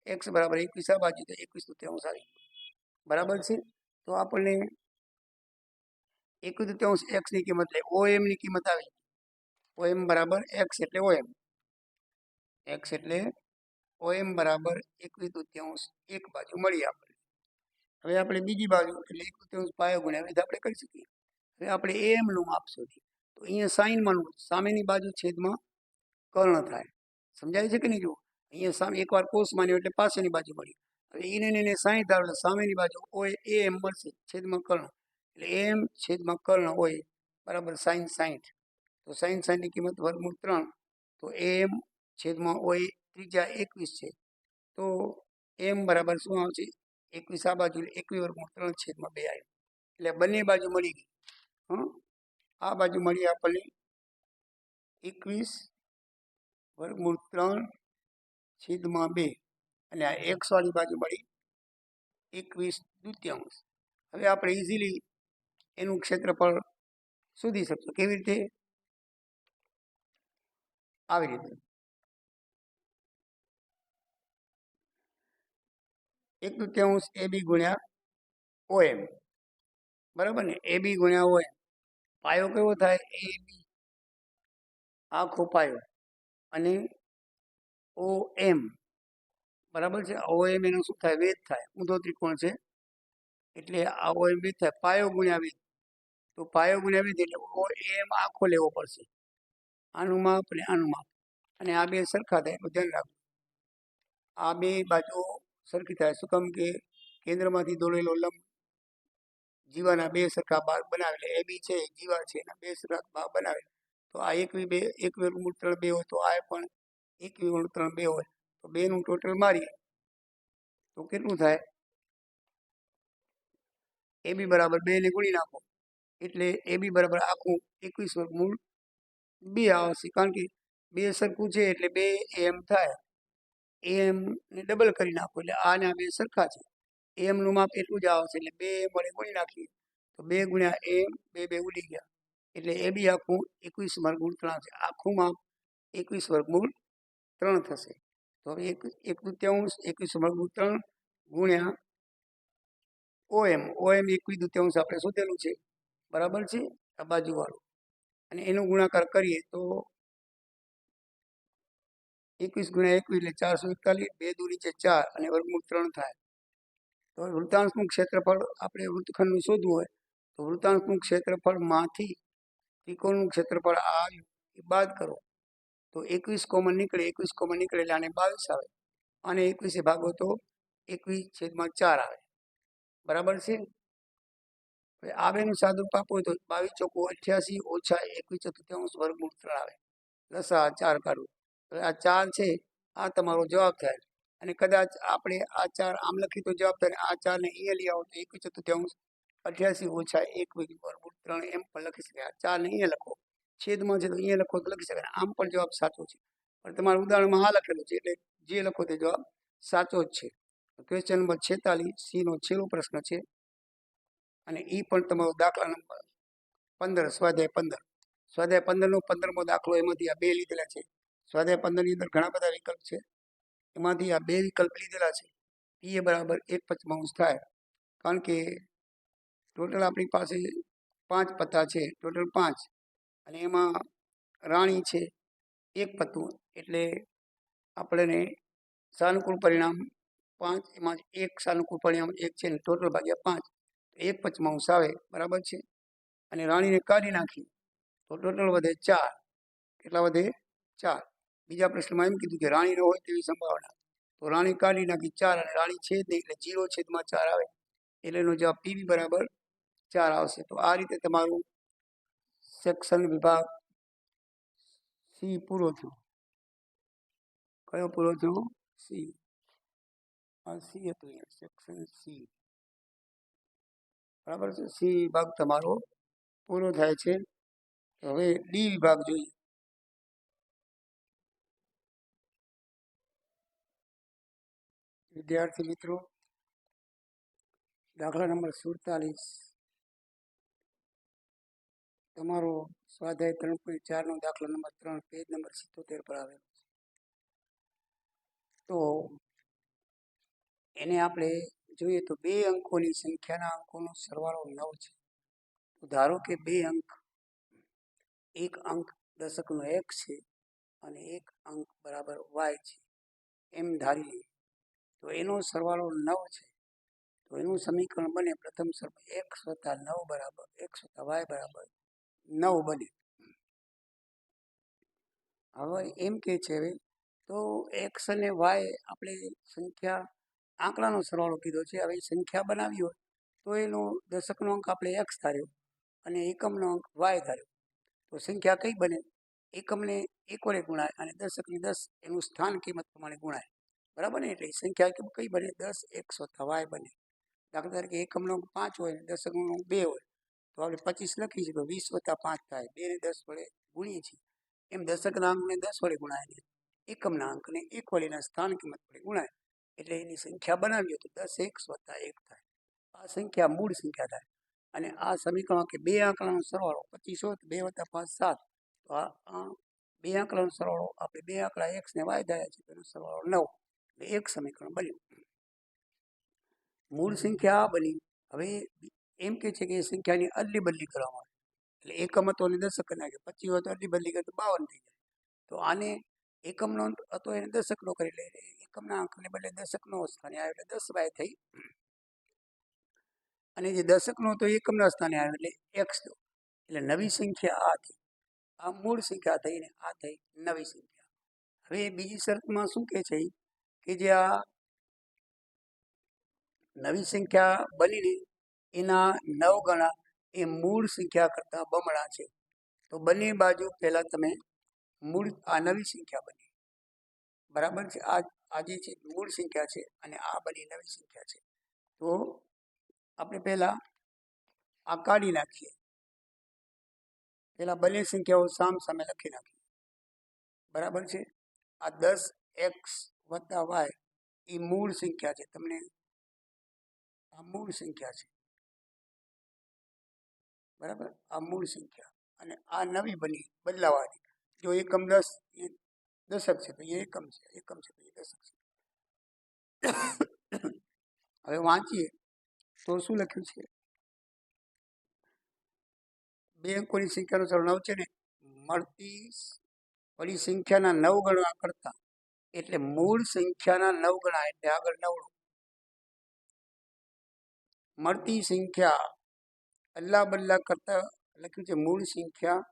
x બરાબર 21 આ બાજુ તો 21/3 આવી. બરાબર છે. તો આપણને 1/3 x ની કિંમત લે OM ની કિંમત આવી. OM બરાબર x એટલે OM. x એટલે OM બરાબર 1/3 એક બાજુ મળી આપણે. હવે આપણે બીજી બાજુ એટલે 1/3 પાયો ગુણ્યા વિધ આપણે કરી શકીએ. હવે આપણે AM નું માપ શોધીએ તો અહીંયા સાઈન માનવું. સામેની બાજુ છેદમાં કર્ણ થાય. સમજાય છે કે નહીં? જુઓ અહીંયા સામે એકવાર કોસ માન્યો એટલે પાસેની બાજુ મળી. હવે એને 60 ધારો એટલે સામેની બાજુ OA AM મળશે છેદમાં કર્ણ એટલે AM છેદમાં કર્ણ હોય બરાબર સાઈન 60. તો સાઈન 60 ની કિંમત વર્ગમૂળ 3 તો AM છેદમાં OA ત્રિજ્યા 21 છે તો M બરાબર શું આવશે? 21 આ બાજુ 21 વર્ગમૂળ 3 છેદમાં 2 આવ્યું. એટલે બંને બાજુ મળી ગઈ. આ બાજુ મળી આપણને 21 વર્ગમૂળ 3 છેદમાં 2 અને આ x વાળી બાજુ મળી 21/2. હવે આપણે ઇઝીલી એનું ક્ષેત્રફળ શોધી શકશું. કેવી રીતે? આવી રીતે 1/2 AB ગુણ્યા OM. બરાબર ને? AB ગુણ્યા OM. પાયો કેવો થાય? AB આખો પાયો અને ઓ એમ, બરાબર છે. ઓ એમ એનું શું થાય? વેધ થાય. ઊંધો ત્રિકોણ છે એટલે આ ઓ એમ વેધ થાય. પાયો ગુણ્યા વેધ, તો પાયો ગુણ્યા વેધ એટલે ઓ એમ આખો લેવો પડશે. આનું માપ અને આનું માપ, અને આ બે સરખા થાય એટલું ધ્યાન રાખવું. આ બે બાજુ સરખી થાય. શું કામ કે કેન્દ્રમાંથી દોરેલો લંબ જીવાના બે સરખા ભાગ બનાવે. એ બી છે, જીવા છે, એના બે સરખા ભાગ બનાવે. તો આ એક વર્ગમૂળ 3 2 હોય તો આ પણ એક વર્ગમૂળ 3 2 હોય તો બેનું ટોટલ મારીએ તો કેટલું થાય? એ બી બરાબર 2 ને ગુણી નાખો એટલે એ બી બરાબર આખું 21 વર્ગમૂળ 2 આવશે. કારણ કે બે સરખું છે એટલે 2 એમ થાય. એમ ને ડબલ કરી નાખો એટલે આ ને આ બે સરખા છે. એમ નું માપ એટલું જ આવશે એટલે 2 વડે ગુણી નાખીએ તો 2 ગુણ્યા એમ 2 2 ઉડી ગયા એટલે એ બી આખું 21 વર્ગમૂળ 3 છે. આખું માપ 21 વર્ગમૂળ 3 થશે. તો હવે 1/3 21 વર્ગમૂળ 3 ગુણ્યા ઓએમ 1/2 આપણે શોધેલું છે, બરાબર છે, આ બાજુવાળું, અને એનો ગુણાકાર કરીએ તો 21 ગુણ્યા 21 એટલે 441, 2 દુ નીચે 4 અને વર્ગમૂળ 3 થાય. તો વૃત્તાંશનું ક્ષેત્રફળ આપણે વૃત્તખંડનું શોધવું હોય તો વૃત્તાંશનું ક્ષેત્રફળમાંથી ત્રિકોણનું ક્ષેત્રફળ આવ્યું એ બાદ કરો તો 21 કોમન નીકળે, 21 કોમન નીકળે એટલે આને 22 આવે, અને 21 ભાગો તો 21/4 આવે, બરાબર છે. આ બેનું સાદુરૂપ આપવું હોય તો 22 ચોકુ 88 ઓછા 21/4 વર્ગમૂળ 3 આવે. લસા 4 કાઢવું, હવે આ 4 છે, આ તમારો જવાબ થાય. અને કદાચ આપણે આ 4 આમ લખી તો જવાબ થાય, આ 4 ને અહીંયા લઈ આવો તો 21/4 88 ઓછા 1 વર્ગમૂળ 3 એમ પણ લખી શકાય. આ 4 ને અહીંયા લખો, છેદમાં છે તો અહીંયા લખો તો લખી શકાય, આમ પણ જવાબ સાચો છે. પણ તમારા ઉદાહરણમાં આ લખેલું છે એટલે જે લખો તે જવાબ સાચો જ છે. ક્વેશ્ચન નંબર 46 સી નો છેલ્લો પ્રશ્ન છે, અને એ પણ તમારો દાખલા નંબર 15, સ્વાધ્યાય 15. સ્વાધ્યાય 15 નો 15મો દાખલો, એમાંથી આ બે લીધેલા છે. સ્વાધ્યાય 15 ની અંદર ઘણા બધા વિકલ્પ છે, એમાંથી આ બે વિકલ્પ લીધેલા છે. પી એ બરાબર 1/5 થાય, કારણ કે ટોટલ આપણી પાસે 5 પત્તા છે, ટોટલ 5, અને એમાં રાણી છે 1 પત્તું, એટલે આપણને સાનુકૂળ પરિણામ 5, એમાં 1 સાનુકૂળ પરિણામ 1 છે ને ટોટલ ભાગ્યા 5, 1/5 આવે, બરાબર છે. અને રાણીને કાઢી નાખી તો ટોટલ વધે 4. કેટલા વધે? 4. બીજા પ્રશ્નમાં એમ કીધું કે રાણી ન હોય તેવી સંભાવના, તો રાણી કાઢી નાખી 4, અને રાણી છે જ નહીં એટલે 0/4 આવે, એટલે એનો જવાબ પીવી બરાબર 4 આવશે. તો આ રીતે તમારું સેક્શન વિભાગ સી પૂરો થયો. કયો પૂરો થયો? સી. આ સી હતું, અહીંયા સેક્શન સી, બરાબર છે. સી વિભાગ તમારો પૂરો થાય છે. હવે ડી વિભાગ જોઈએ. વિદ્યાર્થી મિત્રો, દાખલા નંબર 47 તમારો સ્વાધ્યાય 3.4 નો દાખલા નંબર 3, પેજ નંબર 77 પર આવેલો છે. તો એને આપણે જોઈએ તો 2 અંકોની સંખ્યાના અંકોનો સરવાળો 9 છે. તો ધારો કે 2 અંક, એક અંક દશકનો x છે અને એક અંક બરાબર y છે, એમ ધારી લઈએ. તો એનો સરવાળો 9 છે. તો એનું સમીકરણ બને, પ્રથમ x + 9 બરાબર x + y બરાબર 9 બને. હવે એમ કે છે, તો x અને y આપણે સંખ્યા આંકડાનો સરવાળો કીધો છે. હવે સંખ્યા બનાવી હોય તો એનો દશકનો અંક આપણે x ધાર્યો અને એકમનો અંક y ધાર્યો, તો સંખ્યા કઈ બને? એકમને 1 વડે ગુણાય અને દશકની 10 એનું સ્થાન કિંમત પ્રમાણે ગુણાય, બરાબર ને? એટલે સંખ્યા કઈ બને? 10 x + y બને. દાખલા તરીકે એકમનો અંક 5 હોય અને દશકનો અંક 2 હોય તો આપણે 25 લખીએ છીએ તો 20 + 5 થાય, 2 ને 10 વડે ગુણીએ છીએ. એમ દશકના અંકને 10 વડે ગુણાય, એકમના અંકને 1 વડે એના સ્થાન કિંમત વડે ગુણાય, એટલે એની સંખ્યા બનાવીએ તો 10x + 1 થાય. આ સંખ્યા મૂળ સંખ્યા થાય. અને આ સમીકરણ કે 2 આંકડાનો સરવાળો 25 હોય તો 2 + 5 7, તો આ 2 આંકડાનો સરવાળો આપણે 2 આંકડા x ને y ધાર્યા છે, તેનો સરવાળો 9, એટલે એક સમીકરણ બન્યું. મૂળ સંખ્યા આ બની. હવે એમ કે છે કે એ સંખ્યાની અદલી બદલી કરવામાં આવે, એટલે એકમ હતો અને દશક નાખે, 25 હોય તો અદલી બદલી કરે તો 52 થઈ જાય. તો આને એકમનો હતો એને દશકનો કરી લે, એકમના અંકને બદલે દશકનો સ્થાને આવ્યો એટલે 10 થઈ, અને જે દશકનો હતો એકમના સ્થાને આવ્યો એટલે એક્સ થયો. એટલે નવી સંખ્યા આ થઈ, આ મૂળ સંખ્યા થઈને આ થઈ નવી સંખ્યા. હવે બીજી શરતમાં શું કહે છે કે જે આ નવી સંખ્યા બનીને એના 9 ગણા એ મૂળ સંખ્યા કરતાં બમણા છે. તો બંને બાજુ પહેલાં તમે મૂળ આ નવી સંખ્યા બની, બરાબર છે, આ જે છે મૂળ સંખ્યા છે અને આ બની નવી સંખ્યા છે. તો આપણે પહેલાં આ કાઢી નાખીએ, પહેલાં બંને સંખ્યાઓ સામ સામે લખી નાખીએ, બરાબર છે. આ 10x + y એ મૂળ સંખ્યા છે, તમને આ મૂળ સંખ્યા છે, બરાબર, આ મૂળ સંખ્યા અને આ નવી બની બદલાવાની. જો એકમ 10 એ દશક છે તો એ એકમ છે, એકમ છે તો એ દશક છે. હવે વાંચીએ તો શું લખ્યું છે, બે અંકોની સંખ્યાનો સરળ 9 છે ને, મળતી વળી સંખ્યાના 9 ગણા કરતા, એટલે મૂળ સંખ્યાના 9 ગણા એટલે આગળ 9, મળતી સંખ્યા અદલા બદલા કરતા લખ્યું છે, મૂળ સંખ્યા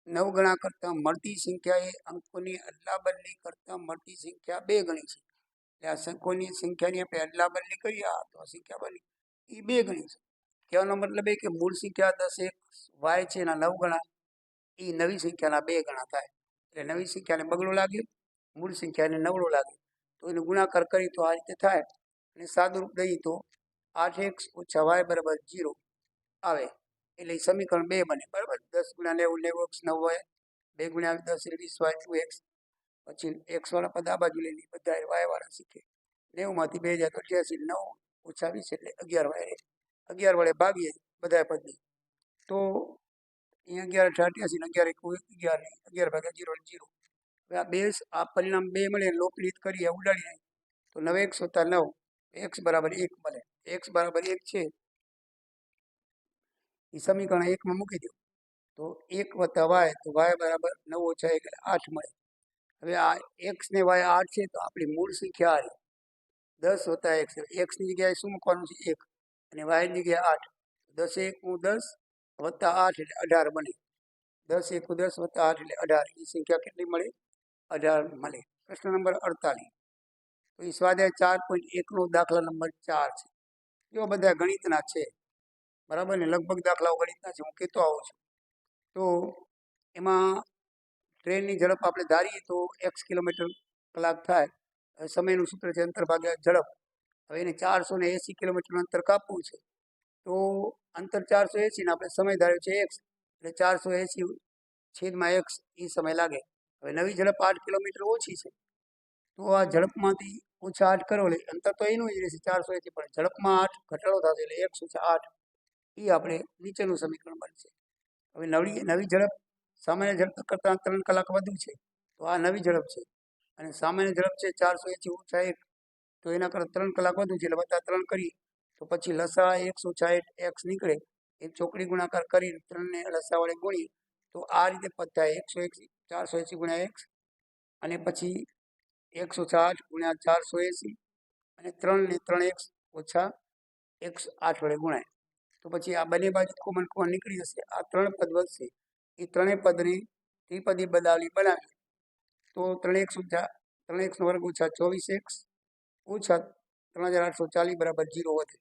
9 ગણા કરતા મળતી સંખ્યા એ અંકોની અદલા બદલી કરતા મળતી સંખ્યા 2 ગણી છે. એટલે આ અંકોની સંખ્યાની આપણે અદલા બદલી કરીએ તો આ સંખ્યા બની એ 2 ગણી છે. કહેવાનો મતલબ એ કે મૂળ સંખ્યા 10x y છે એના 9 ગણા એ નવી સંખ્યાના 2 ગણા થાય. એટલે નવી સંખ્યાને બગડો લાગે, મૂળ સંખ્યાને નવડો લાગે, તો એનો ગુણાકાર કરી તો આ રીતે થાય. અને સાદુરૂપ દઈએ તો 8x - y = 0 આવે, એટલે સમીકરણ 2 બને, બરાબર. 10 × 90 9x 9y, 2 × 10 = 20y 2x. પછી x વાળા પદ આ બાજુ લઈને બધા y વાળા શીખે, 90 માંથી 2 જાય તો 88, 9 - 20 એટલે 11y, 11 વડે ભાગીએ બધા પદની તો અહીંયા 11 × 88 ને 11 × 1 11, 11 / 0 0. હવે આ બે આ પરિણામ 2 મળે, લોકરીત કરીએ ઉડાડીએ તો 9x + 9 x = 1 મળે. x = 1 છે એ સમીકરણ 1 માં મૂકી દો તો 1 + y તો y = 9 - 1 એટલે 8 મળે. હવે આ x ને y 8 છે તો આપણી મૂળ સંખ્યા આ 10 + x, x ની જગ્યાએ શું મૂકવાનું છે 1 અને y ની જગ્યાએ 8, 10 × 1 = 10 + 8 એટલે 18 બને. 10 × 1 = 10 + 8 એટલે 18, એ સંખ્યા કેટલી મળે 18 મળે. પ્રશ્ન નંબર 48, તો એ સ્વાધ્યાય 4.1 નો દાખલા નંબર 4 છે. જો બધા ગણિતના છે, બરાબર ને, લગભગ દાખલાઓ ગણિતના છે, હું કહેતો આવું છું. તો એમાં ટ્રેનની ઝડપ આપણે ધારીએ તો x કિલોમીટર/કલાક થાય. સમયનું સૂત્ર છે અંતર ભાગ્યા ઝડપ. હવે એને 480 કિલોમીટરનું અંતર કાપવું છે, તો અંતર 480 ને આપણે સમય ધાર્યો છે x, એટલે 480/x એ સમય લાગે. હવે નવી ઝડપ 8 કિલોમીટર ઓછી છે, તો આ ઝડપમાંથી ઓછા 8 કરો એટલે અંતર તો એનું જ રહેશે 480, પણ ઝડપમાં 8 ઘટાડો થશે એટલે 1 - 8, એ આપણે નીચેનું સમીકરણ બનશે. હવે નવી ઝડપ સામાન્ય ઝડપ કરતાં 3 કલાક વધુ છે, તો આ નવી ઝડપ છે, અને સામાન્ય ઝડપ છે 480 - 1, તો એના કરતાં 3 કલાક વધુ છે એટલે વત્તા 3 કરી તો પછી લસા 1 - 8 x નીકળે. એ ચોકડી ગુણાકાર કરી 3 ને લસા વડે ગુણીએ તો આ રીતે પદ થાય 180 480 × x, અને પછી 1 - 8 × 480, અને 3 ને 3x - x 8 વડે ગુણાય તો પછી આ બંને બાજુ કોમન નીકળી જશે. આ 3 પદ વધશે, એ ત્રણેય પદને ત્રિપદી બદલાવલી બનાવી તો 3x - 3x² - 24x - 3840 = 0 વધે.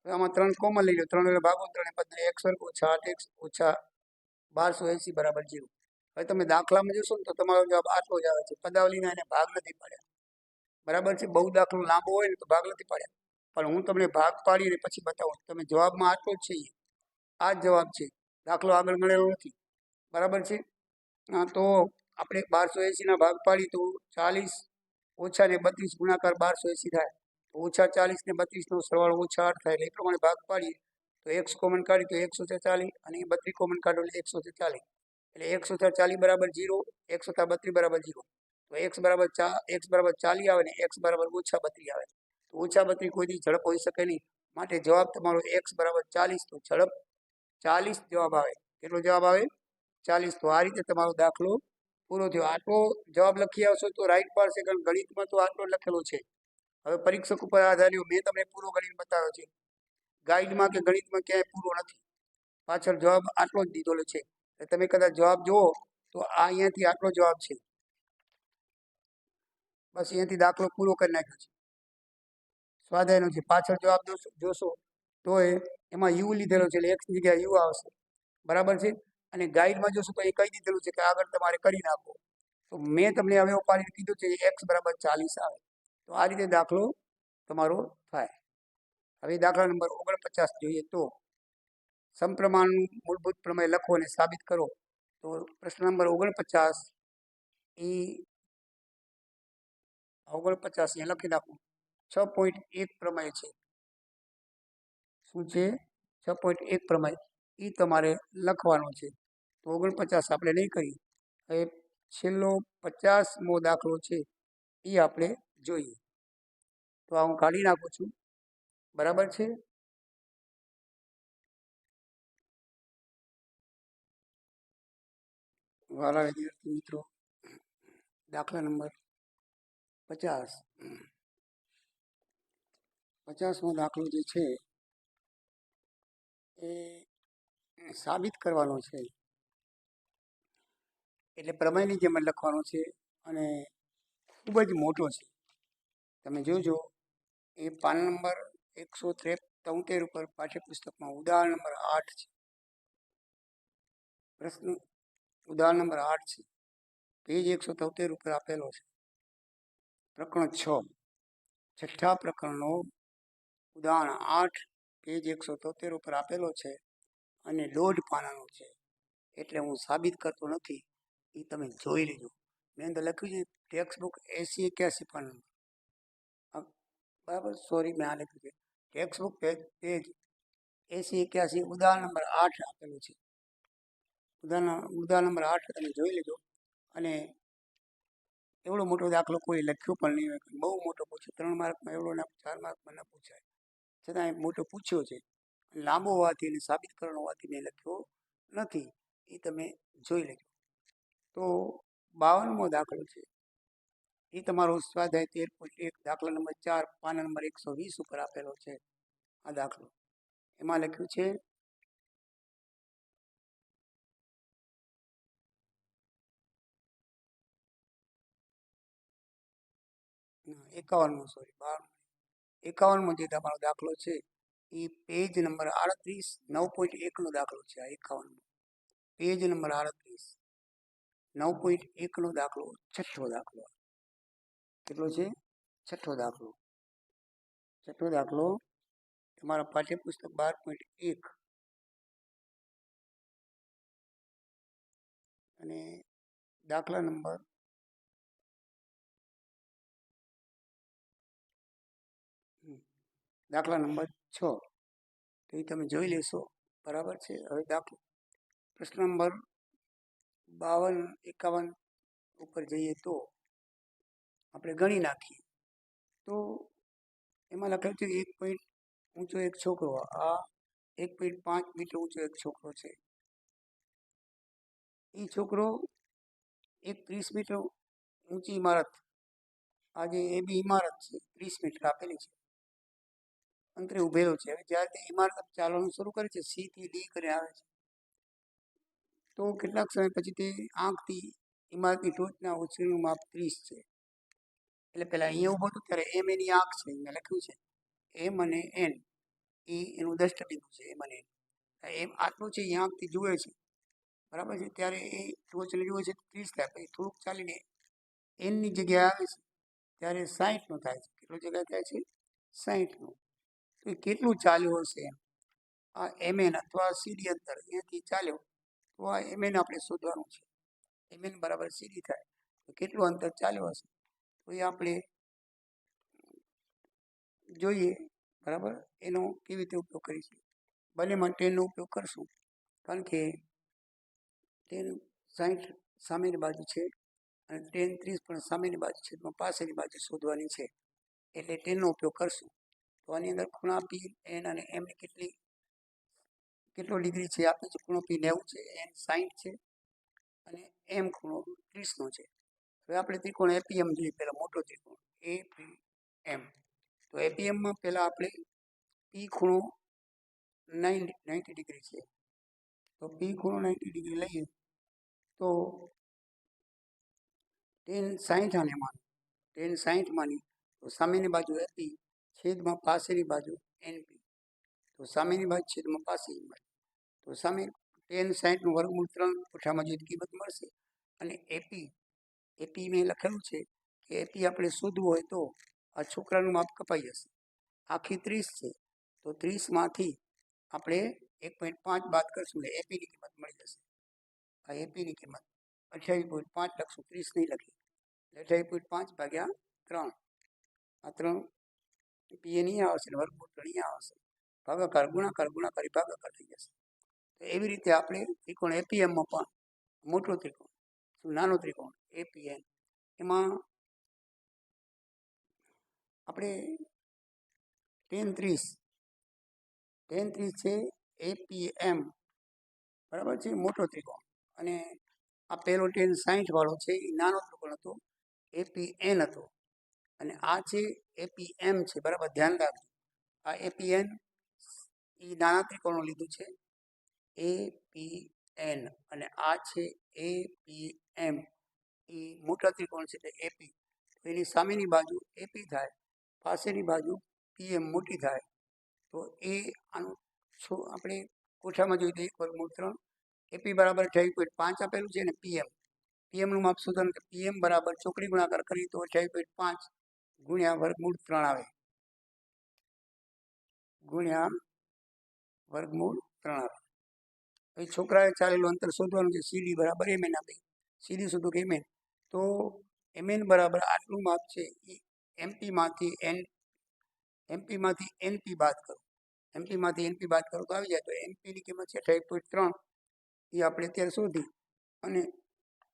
હવે આમાં 3 કોમન લઈ લો, 3 વડે ભાગો, 3 પદને x² - 8x - 1280 = 0. હવે તમે દાખલામાં જોશો ને તો તમારો જવાબ આટલો જ આવે છે. પદાવલીના એને ભાગ નથી પાડ્યા, બરાબર છે. બહુ દાખલો લાંબો હોય ને તો ભાગ નથી પાડ્યા, પણ હું તમને ભાગ પાડીને પછી બતાવું. તમે જવાબમાં આટલો જ છે, આ જ જવાબ છે, દાખલો આગળ ગણેલો નથી, બરાબર છે. તો આપણે 1280 ભાગ પાડી તો 40 ઓછા ને 32 ગુણાકાર 1280 થાય, તો ઓછા 40 ને 32 નો સરવાળો ઓછા 8 થાય, એટલે એ પ્રમાણે ભાગ પાડીએ તો x કોમન કાઢી તો 140, અને 32 કોમન કાઢો એટલે 140, એટલે 140 = 0, 132 = 0. તો x બરાબર 40 આવે ને x બરાબર -32 આવે, તો -32 કોઈ દી ઝડપ હોઈ શકે નહીં, માટે જવાબ તમારો x બરાબર 40, તો ઝડપ 40 જવાબ આવે. કેટલો જવાબ આવે 40. તો આ રીતે તમારો દાખલો પૂરો થયો. આટલો જવાબ લખી આવશો તો રાઈટ પાડશે, કારણ ગણિતમાં તો આટલો લખેલો છે. હવે પરીક્ષક ઉપર આધાર રહ્યો. મેં તમને પૂરો ગણિત બતાવ્યો છે. ગાઈડમાં કે ગણિતમાં ક્યાંય પૂરો નથી. પાછળ જવાબ આટલો જ દીધેલો છે. તમે કદાચ જવાબ જુઓ તો આ અહીંયાથી આટલો જવાબ છે. બસ અહીંયાથી દાખલો પૂરો કરી નાખ્યો છે. સ્વાધ્યાયનો છે. પાછળ જવાબ જોશો તો એમાં યુ લીધેલો છે, એટલે એક્સ જગ્યાએ યુ આવશે. બરાબર છે. અને ગાઈડમાં જોશો તો એ કહી દીધેલું છે કે આગળ તમારે કરી નાખો. તો મેં તમને હવે પાડીને કીધું છે એક્સ બરાબર 40 આવે. તો આ રીતે દાખલો તમારો થાય. હવે દાખલા નંબર 49 જોઈએ તો સમપ્રમાણનું મૂળભૂત પ્રમેય લખો અને સાબિત કરો. તો પ્રશ્ન નંબર 49 એ 49 અહીંયા લખી નાખું. 6.1 પ્રમેય છે. શું છે? 6.1 પ્રમેય એ તમારે લખવાનો છે. તો 49 આપણે નહીં કરીએ. હવે છેલ્લો 50મો દાખલો છે એ આપણે જોઈએ. તો આ હું કાઢી નાખું છું. બરાબર છે. વાલા વિદ્યાર્થી મિત્રો, દાખલા નંબર 50. 50મો દાખલો જે છે એ સાબિત કરવાનો છે. એટલે પ્રમેયની જેમ લખવાનો છે અને ખૂબ જ મોટો છે. તમે જોજો એ પાન નંબર 173 ઉપર પાઠ્યપુસ્તકમાં ઉદાહરણ નંબર 8 છે. પ્રશ્ન ઉદાહરણ નંબર 8 છે. પેજ 173 ઉપર આપેલો છે. પ્રકરણ 6, છઠ્ઠા પ્રકરણનો ઉદાહરણ 8 પેજ 173 ઉપર આપેલો છે અને 1.5 પાનાનો છે. એટલે હું સાબિત કરતો નથી, એ તમે જોઈ લેજો. મેં અંદર લખ્યું છે ટેક્સ્ટ બુક 80-81 પાનાનું. બરાબર, સોરી, મેં આ લખ્યું છે ટેક્સ્ટ બુક પેજ 80-81 ઉદાહરણ નંબર 8 આપેલું છે. ઉદાહરણ નંબર 8 તમે જોઈ લેજો. અને એવડો મોટો દાખલો કોઈ લખ્યો પણ નહીં હોય. બહુ મોટો પૂછ્યો. 3 માર્કમાં એવડો ના, 4 માર્કમાં ન પૂછાય. છતાં મોટો પૂછ્યો છે. લાંબો હોવાથી અને સાબિત કરવાનો હોવાથી મેં લખ્યો નથી. એ તમે જોઈ લેજો. તો 52મો દાખલો છે એ તમારો સ્વાધ્યાય 13.1 દાખલા નંબર 4 પાના નંબર 120 ઉપર આપેલો છે. આ દાખલો એમાં લખ્યું છે 51મો, સોરી 52મો જે તમારો દાખલો છે એ પેજ નંબર 38 9.1નો દાખલો છે. આ 51મો પેજ નંબર 38 9.1નો દાખલો, છઠ્ઠો દાખલો. કેટલો છે? છઠ્ઠો દાખલો. છઠ્ઠો દાખલો તમારા પાઠ્યપુસ્તક 12.1 અને દાખલા નંબર 6. તો એ તમે જોઈ લેશો. બરાબર છે. હવે દાખલો પ્રશ્ન નંબર 52-51 ઉપર જઈએ તો આપણે ગણી નાખીએ. તો એમાં લખેલું છે 1 પોઈન્ટ ઊંચો એક છોકરો. આ 1.5 મીટર ઊંચો એક છોકરો છે. એ છોકરો એક 30 મીટર ઊંચી ઇમારત, આ જે એ બી ઇમારત છે 30 મીટર આપેલી છે, અંતરે ઉભેલો છે. હવે જ્યારે તે ઇમારત ચાલવાનું શરૂ કરે છે, સી થી ડી કરી આવે છે, તો કેટલાક સમય પછી તે આંખથી ઇમારતની ટોચના ઉછળનું માપ 30 છે. એટલે પેલા અહીંયા ઊભો હતો ત્યારે એમ એની આંખ છે, મેં લખ્યું છે એમ અને એન એ એનું દ્રષ્ટિબિંદુ છે. એમ અને એમ આટલું છે, એ આંખથી જુએ છે. બરાબર છે. ત્યારે એ ટોચને જુએ છે 30 થાય, પછી થોડુંક ચાલીને એનની જગ્યાએ આવે છે ત્યારે 60નો થાય છે. કેટલો જગ્યા થાય છે? 60નો. તો એ કેટલું ચાલ્યું હશે એમ. આ એમએન અથવા સીડી અંતર અહીંયાથી ચાલ્યો, તો આ એમએન આપણે શોધવાનું છે. એમએન બરાબર સીડી થાય તો કેટલું અંતર ચાલ્યો હશે, તો એ આપણે જોઈએ. બરાબર, એનો કેવી રીતે ઉપયોગ કરીશું? બંનેમાં 10નો ઉપયોગ કરશું, કારણ કે 10 60 સામેની બાજુ છે અને 10 30 પણ સામેની બાજુ છે. પાસેની બાજુ શોધવાની છે, એટલે 10નો ઉપયોગ કરશું. તો આની અંદર ખૂણા પી એન અને એમની કેટલો ડિગ્રી છે આપે છે? ખૂણો પી 90 છે, એન 60 છે અને એમ ખૂણો 30નો છે. હવે આપણે ત્રિકોણ એપીએમ જોઈએ, પહેલાં મોટો ત્રિકોણ એપીએમ. તો એપીએમમાં પહેલાં આપણે પી ખૂણો 90 ડિગ્રી છે. તો પી ખૂણો 90 ડિગ્રી લઈએ તો tan 60 આને માનો, tan 60 માની તો સામેની બાજુ એપી છેદમાં પાસેની બાજુ એનપી. તો સામેની બાજુ છેદમાં પાસેની બાજુ, તો સામે tan 60નું વર્ગમૂળ 3 કોઠામાં જે કિંમત મળશે. અને એપી મેં લખેલું છે કે એપી આપણે શોધવું હોય તો આ છોકરાનું માપ કપાઈ જશે. આખી 30 છે તો 30માંથી આપણે 1.5 બાદ કરશું એટલે એપીની કિંમત મળી જશે. આ એપીની કિંમત 28.5 લખશું, 30 નહીં લખી. 28.5 ભાગ્યા 3, આ 3 પી નહીં આવશે ને વર્ગમૂળ 3 અહીંયા આવશે. ભાગાકાર ગુણાકાર, ગુણાકાર ભાગાકાર થઈ જશે. તો એવી રીતે આપણે ત્રિકોણ એપીએમમાં પણ મોટો ત્રિકોણ, નાનો ત્રિકોણ એપીએન, એમાં આપણે tan 30 છે એપીએમ, બરાબર છે, મોટો ત્રિકોણ. અને આ પહેલો tan 60 વાળો છે એ નાનો ત્રિકોણ હતો, એપીએન હતો. અને આ છે એપીએમ છે, બરાબર ધ્યાન રાખજો. આ એપીએન એ નાના ત્રિકોણો લીધું છે એપીએન, અને આ છે એપીએમ એ મોટા ત્રિકોણ છે એટલે એપી. તો એની સામેની બાજુ એપી થાય, પાસેની બાજુ પીએમ મોટી થાય. તો એ આનું આપણે કોઠામાં જોઈએ તો 1/3. એપી બરાબર 28.5 આપેલું છે અને પીએમનું માપ શોધવાનું, પીએમ બરાબર ચોકડી ગુણાકાર કરીએ તો 28.5 ગુણ્યા વર્ગમૂળ 3 આવે, ગુણ્યા વર્ગમૂળ 3 આવે. પછી છોકરાએ ચાલેલું અંતર શોધવાનું છે, સીડી બરાબર એમએન આપે, સીડી શોધો કે એમએન. તો એમએન બરાબર આટલું માપ છે એ એમપીમાંથી એનપી બાદ કરો, એમપીમાંથી એનપી બાદ કરો તો આવી જાય. તો એમપીની કિંમત છે 28.3, એ આપણે અત્યારે શોધી. અને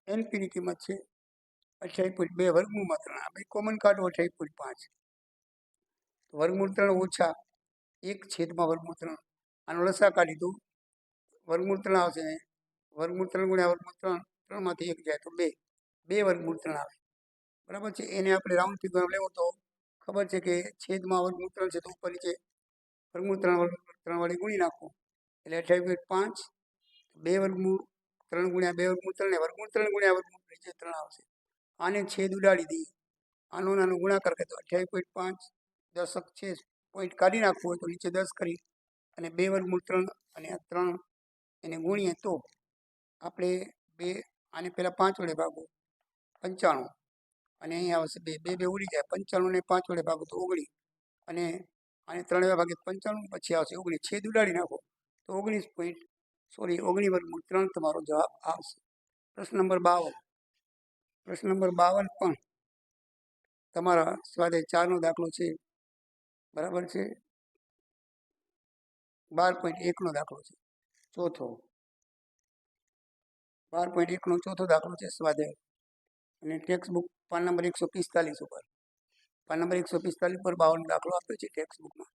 એનપીની કિંમત છે 28.2 વર્ગમૂળમાં 3, આપણે કોમન કાઢો 28.5. તો વર્ગમૂળ 3 ઓછા 1 છેદમાં વર્ગમૂળ 3, આનો લસા કાઢી દો, વર્ગમૂળ 3 આવશે. વર્ગમૂળ 3 ગુણ્યા વર્ગમૂળ 3, 3માંથી 1 જાય તો 2 વર્ગમૂળ 3 આવે, બરાબર છે. એને આપણે રાઉન્ડ ફિગર લેવો તો ખબર છે કે છેદમાં વર્ગમૂળ 3 છે તો ઉપર નીચે વર્ગમૂળ 3 વડે ગુણી નાખો એટલે 28.5, 2 વર્ગમૂળ 3 ગુણ્યા 2 વર્ગમૂળ 3 ને વર્ગમૂળ 3 ગુણ્યા વર્ગમૂળ નીચે 3 આવશે. આને છેદ ઉડાડી દઈએ, આનો નાનો ગુણાકાર કરીએ તો 28.5, 10 છે, પોઈન્ટ કાઢી નાખવું હોય તો નીચે 10 કરી અને 2 વર્ગમૂળ 3 અને આ 3 એને ગુણીએ તો આપણે 2, આને પહેલાં 5 વડે ભાગો 95, અને અહીંયા આવશે 2 ઉડી જાય, 95 ને 5 વડે ભાગો તો 19, અને આને 3 ભાગે 95 પછી આવશે 19, છેદ ઉડાડી નાખો તો 19 વર્ગમૂળ 3 તમારો જવાબ આવશે. પ્રશ્ન નંબર 52 પણ તમારા સ્વાધ્યાય 4નો દાખલો છે, બરાબર છે. 12.1નો દાખલો છે, ચોથો 12.1નો ચોથો દાખલો છે સ્વાધ્યાય. અને ટેક્સ્ટ બુક પાન નંબર 145 ઉપર, પાન નંબર 145 પર 52 દાખલો આપ્યો છે ટેક્સ્ટ બુકમાં,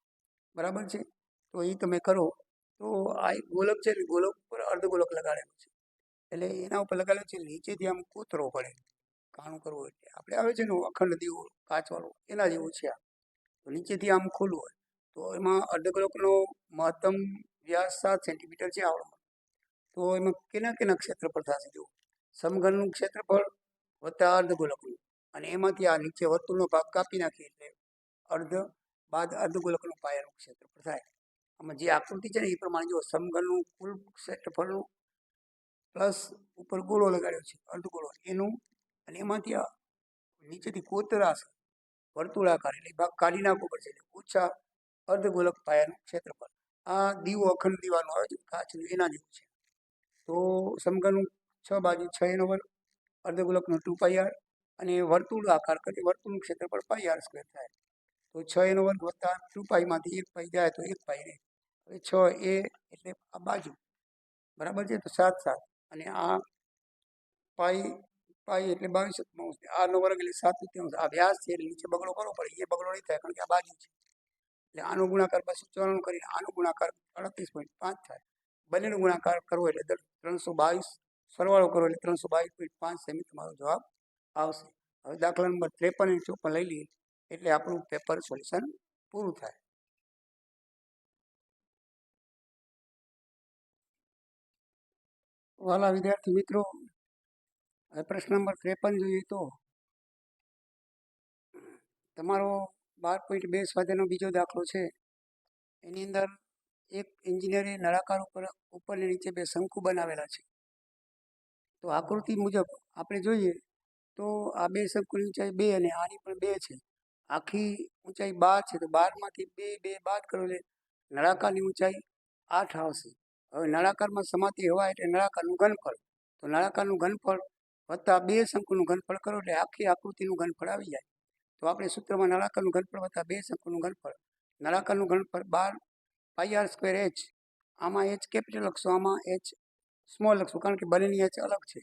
બરાબર છે. તો એ તમે કરો તો આ એક ગોલક છે ને, ગોલક ઉપર અર્ધગોલક લગાડેલું છે, એટલે એના ઉપર લગાડેલું છે, નીચેથી આમ કોતરવો પડે કાણું કરવું. એટલે આપણે આવે છે ને અખંડ દીવો કાચવાળો, એના જેવું છે આ. તો નીચેથી આમ ખુલ્લું હોય તો એમાં અર્ધગોલકનો મહત્તમ વ્યાસ 7 સેન્ટીમીટર છે આવડો. તો એમાં કેના ક્ષેત્રફળ થશે? જુઓ, સમઘનનું ક્ષેત્રફળ વત્તા અર્ધગોલકનું, અને એમાંથી આ નીચે વર્તુળનો ભાગ કાપી નાખીએ એટલે અર્ધગોલકનું પાયાનું ક્ષેત્રફળ થાય. આમાં જે આકૃતિ છે ને એ પ્રમાણે જો સમઘનનું કુલ ક્ષેત્રફળનું પ્લસ ઉપર ગોળો લગાડ્યો છે અર્ધગોળો એનું, અને એમાંથી આ નીચેથી કોતરાશે વર્તુળાકાર એટલે ભાગ કાઢી નાખવો પડશે એટલે ઓછા અર્ધગોલક પાયાનું ક્ષેત્રફળ. આ દીવો અખંડ દીવાનું આવે છે કાચનું, એના જેવું છે. તો સમઘનનું 6 બાજુ 6 એનો વર્ગ, અર્ધગોલકનો 2πr, અને વર્તુળ આકાર કરી વર્તુળનું ક્ષેત્રફળ πr² થાય. તો 6 એનો વર્ગ વત્તા 2πમાંથી 1π જાય તો 1π રહે. હવે 6a એટલે આ બાજુ, બરાબર છે. તો 7 અને આ પાઈ એટલે 22 આનો વર્ગ એટલે 7 આ વ્યાસ છે એટલે નીચે બગડો કરવો પડે, એ બગડો નહીં થાય કારણ કે આ બાજુ છે. એટલે આનો ગુણાકાર 294 કરીને આનો ગુણાકાર 38.5 થાય. બંનેનો ગુણાકાર કરવો એટલે 322 સરવાળો કરો એટલે 322.5 સેમી તમારો જવાબ આવશે. હવે દાખલા નંબર 53 અને 54 લઈ લઈએ એટલે આપણું પેપર સોલ્યુશન પૂરું થાય. વાલા વિદ્યાર્થી મિત્રો, હવે પ્રશ્ન નંબર 53 જોઈએ તો તમારો 12.2 સ્વાધ્યાયનો બીજો દાખલો છે. એની અંદર એક એન્જિનિયરે નળાકાર ઉપર ને નીચે બે શંકુ બનાવેલા છે. તો આકૃતિ મુજબ આપણે જોઈએ તો આ બે શંકુની ઊંચાઈ 2 અને આની પણ 2 છે. આખી ઊંચાઈ 12 છે. તો 12માંથી 2 બાદ કરો એટલે નળાકારની ઊંચાઈ 8 આવશે. હવે નળાકારમાં સમાતી હવા એટલે નળાકારનું ઘનફળ. તો નળાકારનું ઘનફળ વત્તા 2 શંકુનું ઘનફળ કરો એટલે આખી આકૃતિનું ઘનફળ આવી જાય. તો આપણે સૂત્રમાં નળાકારનું ઘનફળ વત્તા 2 શંકુનું ઘનફળ. નળાકારનું ઘનફળ 12 πr²h. આમાં h કેપિટલ લખશો, આમાં h સ્મોલ લખશો, કારણ કે બંનેની h અલગ છે.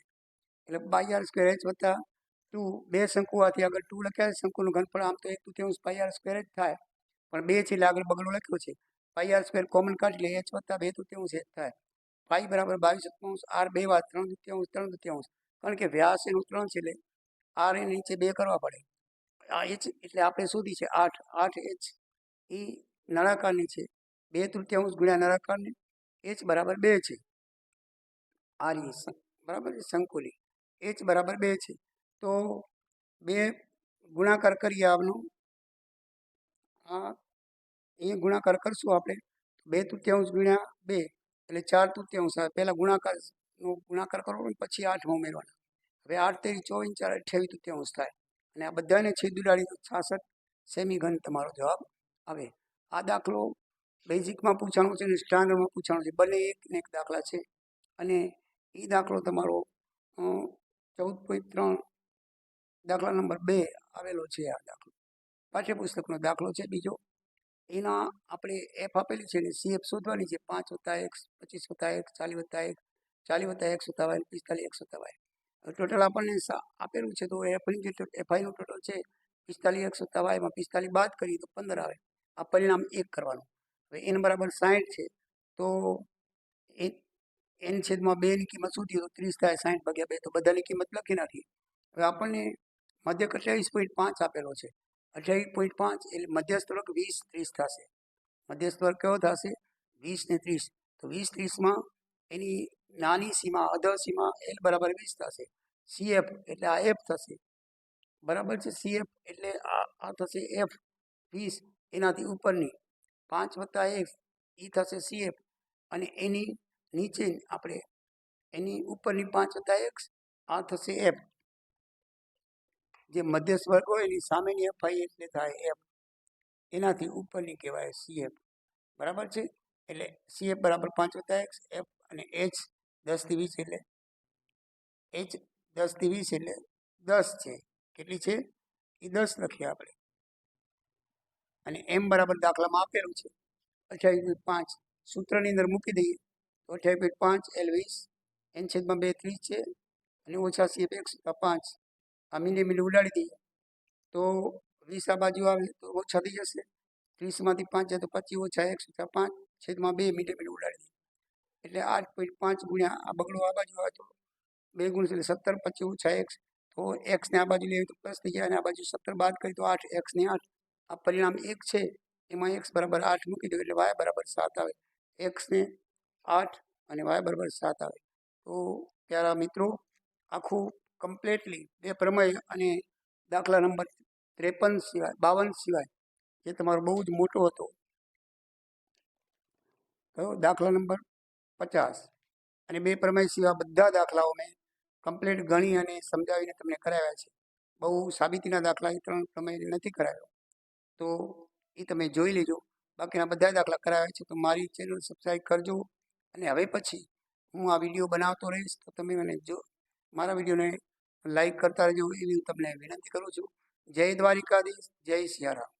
એટલે πr²h વત્તા 2, 2 શંકુ આથી આગળ 2 લખ્યા છે. શંકુનું ઘનફળ આમ તો 1/3 πr² થાય, પણ 2 છે એટલે આગળ બગડો લખ્યો છે. πr² કોમન કાઢી એટલે h વત્તા 2/3 h થાય. પાઈ બરાબર 22/3, r 2 વાર 3/3, કારણ કે વ્યાસ એનું 3 છે એટલે r એ નીચે 2 કરવા પડે. આ h એટલે આપણે શોધી છે 8h એ નળાકારની છે. 2/3 ગુણ્યા નળાકારની h બરાબર 2 છે. આ રીતે બરાબર છે. શંકુની h બરાબર 2 છે. તો 2 ગુણાકાર કરીએ આવનો, એ ગુણાકાર કરશું આપણે. 2/3 ગુણ્યા 2 એટલે 4/3 આવે. પહેલા ગુણાકાર કરવાનો પછી 8 ઉમેરવાના. હવે 8 તેરી 24, 4 28/3 થાય. અને આ બધાને છેદ ઉડાડી તો 66 સેમી ઘન તમારો જવાબ આવે. આ દાખલો બેઝિકમાં પૂછાણો છે અને સ્ટાન્ડર્ડમાં પૂછાણો છે. બંને એક ને એક દાખલા છે. અને એ દાખલો તમારો 14.3 દાખલા નંબર 2 આવેલો છે. આ દાખલો પાઠ્યપુસ્તકનો દાખલો છે બીજો. એના આપણે એફ આપેલી છે ને સીએફ શોધવાની છે. 5+x, 25+x, 40+x, 40+x + y, 45x + y. Total આપણને આપેલું છે. તો એફની જે એફઆઈનું ટોટલ છે 45x + y માં 45 બાદ કરીએ તો 15 આવે. આ પરિણામ 1 કરવાનું. હવે n બરાબર 60 છે. તો n છેદમાં 2 ની કિંમત શું થયું? તો 30 થાય. 60/2 તો બધાની કિંમત લખી નાખી. હવે આપણને મધ્યક 28.5 આપેલો છે. 28.5 એટલે મધ્યસ્થ વર્ગ 20, 30 થશે. મધ્યસ્થ વર્ગ કેવો થશે? 20 ને 30. તો 20-30માં એની નાની સીમા, અધર સીમા l બરાબર 20 થશે. CF એટલે આ f થશે. બરાબર છે. CF એટલે આ થશે f 20. એનાથી ઉપરની 5 + f એ થશે CF. અને એની નીચે આપણે એની ઉપરની 5 + x આ થશે f. જે મધ્યસ્થ વર્ગ હોય એની સામેની એફઆઈ એટલે થાય f. એનાથી ઉપરની કહેવાય CF. બરાબર છે. એટલે CF બરાબર 5 + x f અને h 10 થી 20 એટલે h 10 થી 20 એટલે 10 છે. કેટલી છે? એ 10 લખીએ આપણે. અને m બરાબર દાખલામાં આપેલું છે 28.5. સૂત્રની અંદર મૂકી દઈએ તો 28.5 L 20, n છેદમાં 2 30 છે. અને ઓછા CF 1/5. આ મીંડે ઉડાડી દઈએ તો 20 આ બાજુ આવે તો ઓછા થઈ જશે. 30માંથી 5 જાય તો 25 - 1/5 છેદમાં 2 મીંડે ઉડાડી દઈએ એટલે 8.5 ગુણ્યા આ બગડો આ બાજુ આવે તો 2 ગુણ એટલે 17, 25 - 1 તો x ને આ બાજુ લઈએ તો પ્લસ થઈ જાય. અને આ બાજુ 17 બાદ કરી તો 8, x ને 8. આ પરિણામ 1 છે. એમાં x બરાબર 8 મૂકી દો એટલે y બરાબર 7 આવે. x ને 8 અને y બરાબર 7 આવે. તો પ્યારા મિત્રો, આખું કમ્પ્લીટલી બે પ્રમેય અને દાખલા નંબર 53 સિવાય 52 સિવાય જે તમારો બહુ જ મોટો હતો, તો દાખલા નંબર 50 અને બે પ્રમેય સિવાય બધા દાખલાઓ મેં કમ્પ્લીટ ગણી અને સમજાવીને તમને કરાવ્યા છે. બહુ સાબિતીના દાખલા 3 પ્રમેય નથી કરાવ્યો. તો એ તમે જોઈ લેજો. બાકીના બધા દાખલા કરાવ્યા છે. તો મારી ચેનલ સબસ્ક્રાઈબ કરજો. અને હવે પછી હું આ વિડીયો બનાવતો રહીશ તો તમે મને મારા વિડીયોને લાઈક કરતા રહેજો એવી હું તમને વિનંતી કરું છું. જય દ્વારિકાધીશ, જય સિયારામ.